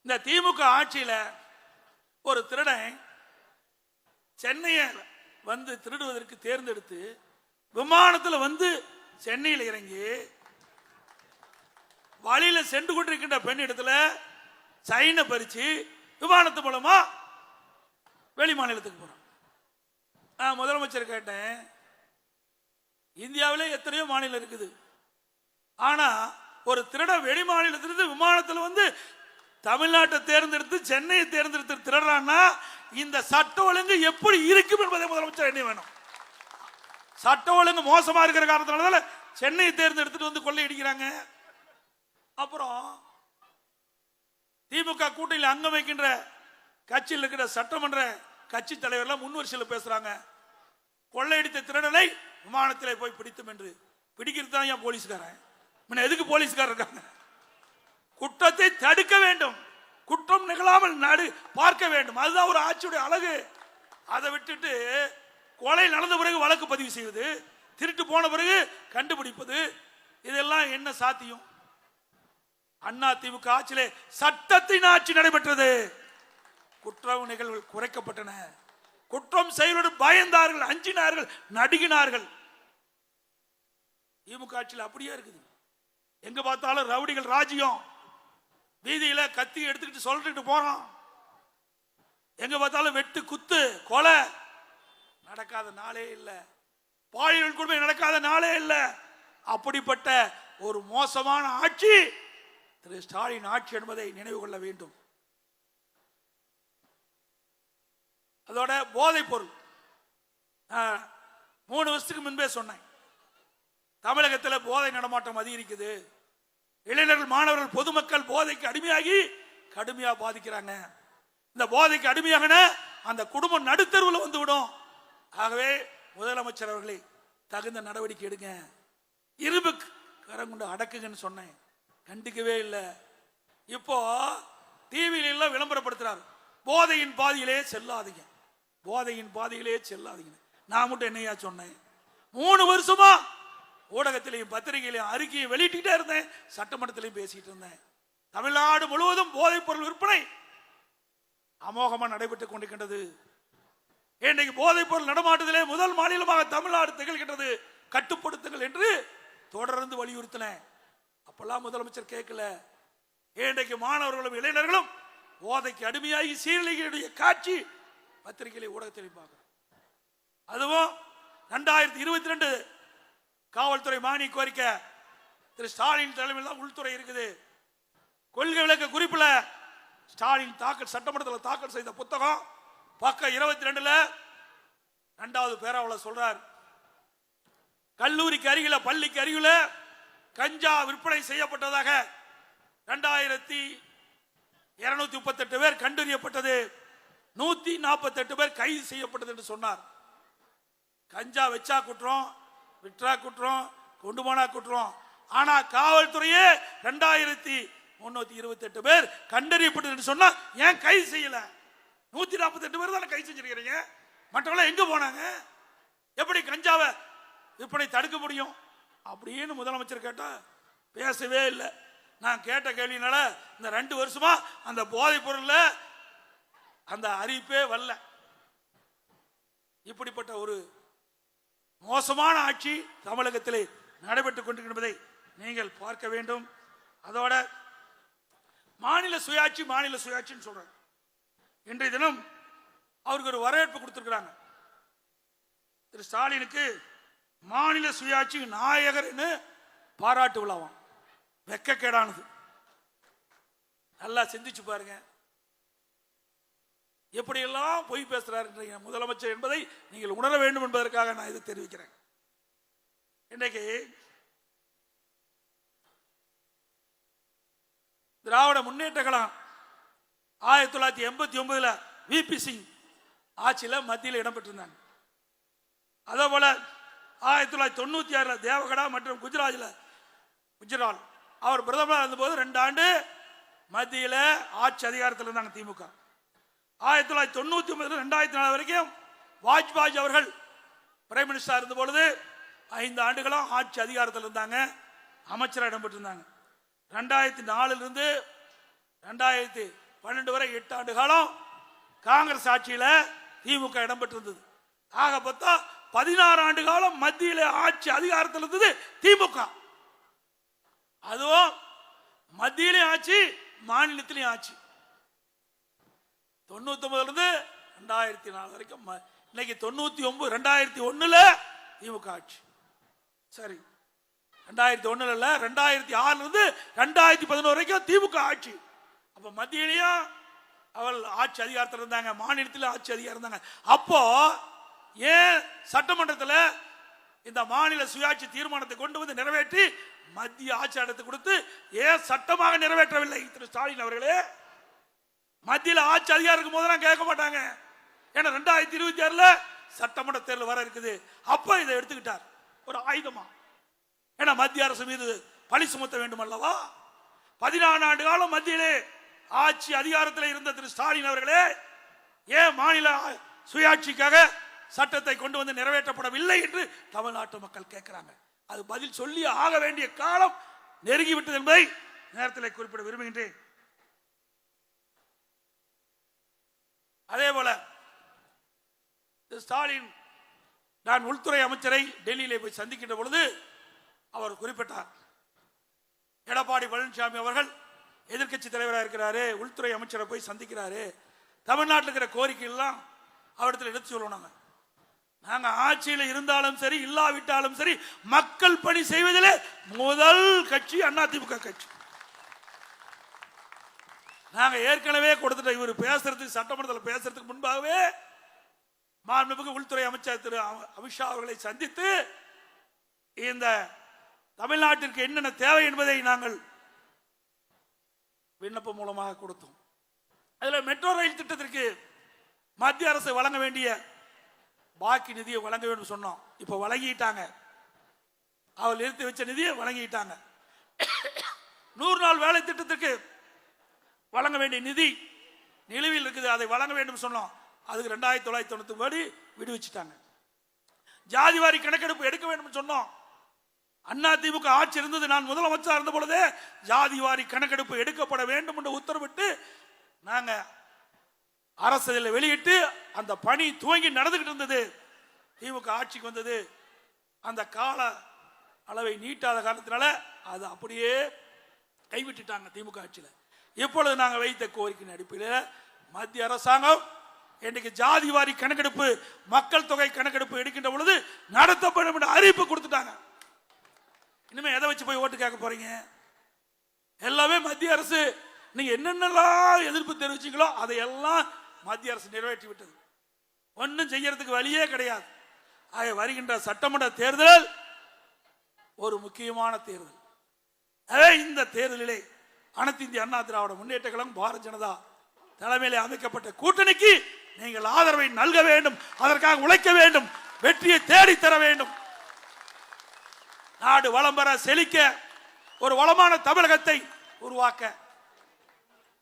Speaker 2: இந்த திமுக ஆட்சியில ஒரு திருடன் சென்னையை வந்து திருடுவதற்கு தேர்ந்தெடுத்து விமானத்தில் வந்து சென்னையில் இறங்கி வழியில சென்று கொண்டிருக்கின்ற பெண் இடத்துல சைனை பறிச்சு விமானத்து மூலமா வெளி மாநிலத்துக்கு போறான். நான் முதலமைச்சர் கேட்டேன், இந்தியாவிலே எத்தனையோ மாநிலம் இருக்குது, ஆனா ஒரு திருட வெளி மாநிலத்திலிருந்து விமானத்தில் வந்து தமிழ்நாட்டை தேர்ந்தெடுத்து சென்னையை தேர்ந்தெடுத்து திருடுறான்னா இந்த சட்ட ஒழுங்கு எப்படி இருக்கும் என்பதை முதலமைச்சர் என்ன வேணும். சட்ட ஒழுங்கு மோசமா இருக்கிற காரணத்தினால சென்னையை தேர்ந்தெடுத்துட்டு வந்து கொள்ளையடிக்கிறாங்க. அப்புறம் திமுக கூட்டணியில் அங்கம் வைக்கின்ற கட்சியில் இருக்கிற சட்டமன்ற கட்சி தலைவர்லாம் முன்வரிசையில் பேசுறாங்க, கொள்ளையடித்த திருடனை விமானத்தில் போய் பிடித்தோம் என்று. பிடிக்கிறது தான் ஏன் போலீஸ்காரன்? எதுக்கு போலீஸ்காரர் இருக்காங்க? குற்றத்தை தடுக்க வேண்டும், குற்றம் நிகழாமல் நாடு பார்க்க வேண்டும், அதுதான் ஒரு ஆட்சியுடைய அழகு. அதை விட்டுட்டு கொலை நடந்த பிறகு வழக்கு பதிவு செய்வது, திருட்டு போன பிறகு கண்டுபிடிப்பது, இதெல்லாம் என்ன சாத்தியம்? அண்ணா திமுக ஆட்சியிலே சட்டத்தின் ஆட்சி நடைபெற்றது. குற்ற நிகழ்வுகள் குறைக்கப்பட்டன. குற்றம் செய்வது பயந்தார்கள், அஞ்சினார்கள், நடுங்கினார்கள். திமுக ஆட்சியில் அப்படியே இருக்குது. எங்க பார்த்தாலும் ரவுடிகள் ராஜ்யம், வீதியில கத்தி எடுத்துக்கிட்டு சொல்லிட்டு போறான். எங்க பார்த்தாலும் வெட்டு குத்து கொலை நடக்காத நாளே இல்லை, பாலியல் கொடுமை நடக்காத நாளே இல்லை. அப்படிப்பட்ட ஒரு மோசமான ஆட்சி திரு ஸ்டாலின் ஆட்சி என்பதை நினைவு கொள்ள வேண்டும். அதோட போதைப் பொருள் 3 வருஷத்துக்கு முன்பே சொன்னேன், தமிழகத்தில் போதை நடமாட்டம் அதிகரிக்குது. இளைஞர்கள், மாணவர்கள், பொதுமக்கள் போதைக்கு அடிமையாகி கடுமையா பாதிக்கிறாங்க. இந்த போதைக்கு அடிமையாக அந்த குடும்பம் நடுத்தருவில் வந்து விடும். ஆகவே முதலமைச்சர் அவர்களை தகுந்த நடவடிக்கை எடுங்க, இரும்பு கரம் கொண்டு அடக்குங்கன்னு சொன்னேன், கண்டிக்கவே இல்லை. இப்போ டிவியில எல்லாம் விளம்பரப்படுத்துறாரு, போதையின் பாதையிலே செல்லாதீங்க, போதையின் பாதையிலே செல்லாதீங்க. நான் மட்டும் என்னையா சொன்னேன்? 3 வருஷமா ஊடகத்திலையும் பத்திரிகையிலையும் அறிக்கையை வெளியிட்டே இருந்தேன், சட்டமன்றத்திலையும் பேசிட்டு இருந்தேன். தமிழ்நாடு முழுவதும் போதைப் பொருள் விற்பனை அமோகமாக நடைபெற்றுக் கொண்டிருக்கின்றது. இன்றைக்கு போதைப் பொருள் நடமாட்டத்திலே முதல் மாநிலமாக தமிழ்நாடு திகழ்கின்றது. கட்டுப்படுத்துங்கள் என்று தொடர்ந்து வலியுறுத்தினேன். அப்பெல்லாம் முதலமைச்சர் கேட்கல. இன்றைக்கு மாணவர்களும் இளைஞர்களும் போதைக்கு அடிமையாகி சீரழிகளுடைய காட்சி பத்திரிகையிலே ஊடகத்திலையும் பார்க்கிறோம். அதுவும் 2022 காவல்துறை மானிய கோரிக்கை திரு ஸ்டாலின் தலைமையில் தான் உள்துறை இருக்குது. கொள்கை விளக்க குறிப்பில் ஸ்டாலின் சட்டமன்றத்தில் தாக்கல் செய்த புத்தகம் பக்கம் 22ல 2வது பேராவில் சொல்றார், கல்லூரிக்கு அருகில, பள்ளிக்கு அருகில கஞ்சா விற்பனை செய்யப்பட்டதாக 2238 பேர் கண்டறியப்பட்டது, 148 பேர் கைது செய்யப்பட்டது என்று சொன்னார். கஞ்சா வச்சா குற்றம், விற்றா குற்றம், கொண்டு போனா குற்றம். ஆனா காவல்துறையே 2328 பேர் கண்டறியப்பட்டது என்று சொன்னா ஏன் கைது செய்யல? 148 பேர் தானே கைது செஞ்சிருக்கிறீங்க. மற்றவங்க எங்க போனாங்க? எப்படி கஞ்சாவை விற்பனை தடுக்க முடியும் அப்படின்னு முதலமைச்சர் கேட்டா பேசவே இல்லை. நான் கேட்ட கேள்வினால இந்த 2 வருஷமா அந்த போதைப் பொருள்ல அந்த அறிவிப்பே வரல. இப்படிப்பட்ட ஒரு மோசமான ஆட்சி தமிழகத்திலே நடைபெற்றுக் கொண்டிருப்பதை நீங்கள் பார்க்க வேண்டும். அதோட மாநில சுயாட்சின்னு சொல்றாங்க. இன்றைய தினம் அவருக்கு ஒரு வரவேற்பு கொடுத்திருக்கிறாங்க. திரு ஸ்டாலினுக்கு மாநில சுயாட்சி நாயகர் பாராட்டு விழாவாம். வெக்கக்கேடானது. நல்லா சிந்திச்சு பாருங்க, எப்படியெல்லாம் பொய் பேசுறாரு முதலமைச்சர் என்பதை நீங்கள் உணர வேண்டும் என்பதற்காக நான் இதை தெரிவிக்கிறேன். இன்றைக்கு திராவிட முன்னேற்ற கழகம் 1989 விபி சிங் ஆட்சியில் மத்தியில் இடம்பெற்றிருந்தாங்க. அதே போல 1996 தேவகடா மற்றும் குஜராத் அவர் பிரதமராக இருந்தபோது 2 ஆண்டு மத்தியில் ஆட்சி அதிகாரத்தில் இருந்தாங்க திமுக. 1999 2004 வரைக்கும் வாஜ்பாய் அவர்கள் பிரைம் மினிஸ்டர் இருந்த பொழுது 5 ஆண்டுகளும் ஆட்சி அதிகாரத்தில் இருந்தாங்க, அமைச்சராக இடம்பெற்றிருந்தாங்க. 2004 இருந்து 2012 வரை 8 ஆண்டு காலம் காங்கிரஸ் ஆட்சியில் திமுக இடம்பெற்றிருந்தது. ஆக பார்த்தா 16 ஆண்டு காலம் மத்தியில் ஆட்சி அதிகாரத்தில் இருந்தது திமுக. அதுவும் மத்தியிலையும் ஆட்சி, மாநிலத்திலையும் ஆட்சி. 99 இருந்து 2004 வரைக்கும். இன்னைக்கு 99 2001 திமுக ஆட்சி. சரி, 2001 இல்ல, 2006 இருந்து 2011 வரைக்கும் திமுக ஆட்சி. அப்ப மத்தியிலையும் அவள் ஆட்சி அதிகாரத்தில் இருந்தாங்க, மாநிலத்தில் ஆட்சி அதிகாரம் இருந்தாங்க. அப்போ ஏன் சட்டமன்றத்தில் இந்த மாநில சுயாட்சி தீர்மானத்தை கொண்டு வந்து நிறைவேற்றி மத்திய ஆட்சி இடத்தை கொடுத்து ஏன் சட்டமாக நிறைவேற்றவில்லை? திரு ஸ்டாலின் அவர்களே, மத்தியில் ஆட்சி அதிகாரம் இருக்கும் போதெல்லாம் கேட்க மாட்டாங்க. ஏன்னா 2026 சட்டமன்ற தேர்தல் வர இருக்குது. அப்ப இதை எடுத்துக்கிட்டார் ஒரு ஆயுதமா. ஏன்னா மத்திய அரசு மீது பழி சுமத்த வேண்டும் அல்லவா? 14 ஆண்டு காலம் மத்தியிலே ஆட்சி அதிகாரத்தில் இருந்த திரு ஸ்டாலின் அவர்களே, ஏன் மாநில சுயாட்சிக்காக சட்டத்தை கொண்டு வந்து நிறைவேற்றப்படவில்லை என்று தமிழ்நாட்டு மக்கள் கேட்கிறாங்க. அது பதில் சொல்லி ஆக வேண்டிய காலம் நெருங்கிவிட்டது என்பதை நேரத்தில் குறிப்பிட விரும்புகின்றேன். அதே போல ஸ்டாலின் நான் உள்துறை அமைச்சரை டெல்லியிலே போய் சந்திக்கின்ற பொழுது அவர் குறிப்பிட்டார், எடப்பாடி பழனிசாமி அவர்கள் எதிர்கட்சி தலைவராக இருக்கிறாரு, உள்துறை அமைச்சரை போய் சந்திக்கிறாரு, தமிழ்நாட்டில் இருக்கிற கோரிக்கை எல்லாம் அவரிடத்தில் எடுத்து சொல்லணும். நாங்க ஆட்சியில் இருந்தாலும் சரி இல்லாவிட்டாலும் சரி மக்கள் பணி செய்வதிலே முதல் கட்சி அதிமுக கட்சி. நாங்க ஏற்கனவே கொடுத்துட்ட இவர் பேசுறதுக்கு சட்டமன்றத்தில் பேசுறதுக்கு முன்பாகவே மாண்புமிகு உள்துறை அமைச்சர் திரு அமித்ஷா அவர்களை சந்தித்து இந்த தமிழ்நாட்டிற்கு என்னென்ன தேவை என்பதை நாங்கள் விண்ணப்பம் மூலமாக கொடுத்தோம். அதில் மெட்ரோ ரயில் திட்டத்திற்கு மத்திய அரசு வழங்க வேண்டிய பாக்கி நிதியை வழங்க வேண்டும் சொன்னோம். இப்ப வழங்கிட்டாங்க. அவர் நிறுத்தி வச்ச நிதியை வழங்கிட்டாங்க. 100 நாள் வேலை திட்டத்திற்கு வழங்க வேண்டிய நிதி நிலுவையில் இருக்குது, அதை வழங்க வேண்டும் சொன்னோம். அதுக்கு 2990 படி விடுவிச்சுட்டாங்க. ஜாதிவாரி கணக்கெடுப்பு எடுக்க வேண்டும் சொன்னோம். அதிமுக ஆட்சி இருந்தது, நான் முதலமைச்சர் இருந்த பொழுதே ஜாதிவாரி கணக்கெடுப்பு எடுக்கப்பட வேண்டும் என்று உத்தரவிட்டு நாங்க அரசியலில் வெளியிட்டு அந்த பணி துவங்கி நடந்துகிட்டு இருந்தது. திமுக ஆட்சிக்கு வந்தது, அந்த கால அளவை நீட்டாத காரணத்தினால அது அப்படியே கைவிட்டுட்டாங்க திமுக ஆட்சியில். இப்பொழுது நாங்கள் வைத்த கோரிக்கையின் அடிப்படையில் மத்திய அரசாங்கம் இன்றைக்கு ஜாதிவாரி கணக்கெடுப்பு மக்கள் தொகை கணக்கெடுப்பு எடுக்கின்ற பொழுது நடத்தப்படும் என்ற அறிவிப்பு கொடுத்துட்டாங்க. இனிமே எதை வச்சு போய் ஓட்டு கேட்க போறீங்க? எல்லாமே மத்திய அரசு நீங்க என்னென்னலாம் எதிர்ப்பு தெரிவிச்சீங்களோ அதையெல்லாம் மத்திய அரசு நிறைவேற்றி விட்டது. ஒன்றும் செய்யறதுக்கு வழியே கிடையாது. ஆக வருகின்ற சட்டமன்ற தேர்தல் ஒரு முக்கியமான தேர்தல். இந்த தேர்தலிலே அனைத்து இந்திய அண்ணா திராவிட முன்னேற்ற கழகம் பாரதிய ஜனதா தலைமையிலே அமைக்கப்பட்ட கூட்டணிக்கு நீங்கள் ஆதரவை நல்க வேண்டும். அதற்காக உழைக்க வேண்டும். வெற்றியை தேடி தர வேண்டும். நாடு வளம் பெற செழிக்க ஒரு வளமான தமிழகத்தை உருவாக்க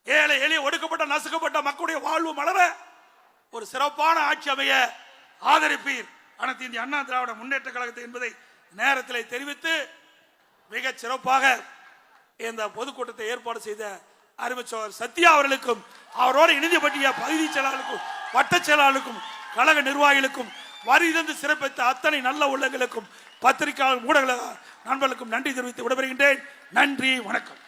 Speaker 2: ஏழை எளிய ஒடுக்கப்பட்ட நசுக்கப்பட்ட மக்களுடைய வாழ்வு மலர ஒரு சிறப்பான ஆட்சி அமைய ஆதரிப்பீர் அனைத்து இந்திய அண்ணா திராவிட முன்னேற்ற கழகத்தை என்பதை நேரத்தில் தெரிவித்து மிக சிறப்பாக இந்த பொதுக்கூட்டத்தை ஏற்பாடு செய்த அறிவிச்சவர் சத்யா அவர்களுக்கும் அவரோடு இணைந்து பற்றிய பகுதி செயலாளருக்கும் வட்ட செயலாளருக்கும் கழக நிர்வாகிகளுக்கும் வரி தந்து சிறப்பித்த அத்தனை நல்ல உள்ளங்களுக்கும் பத்திரிகையாளர் ஊடக நண்பர்களுக்கும் நன்றி தெரிவித்து விடைபெறுகின்றேன். நன்றி, வணக்கம்.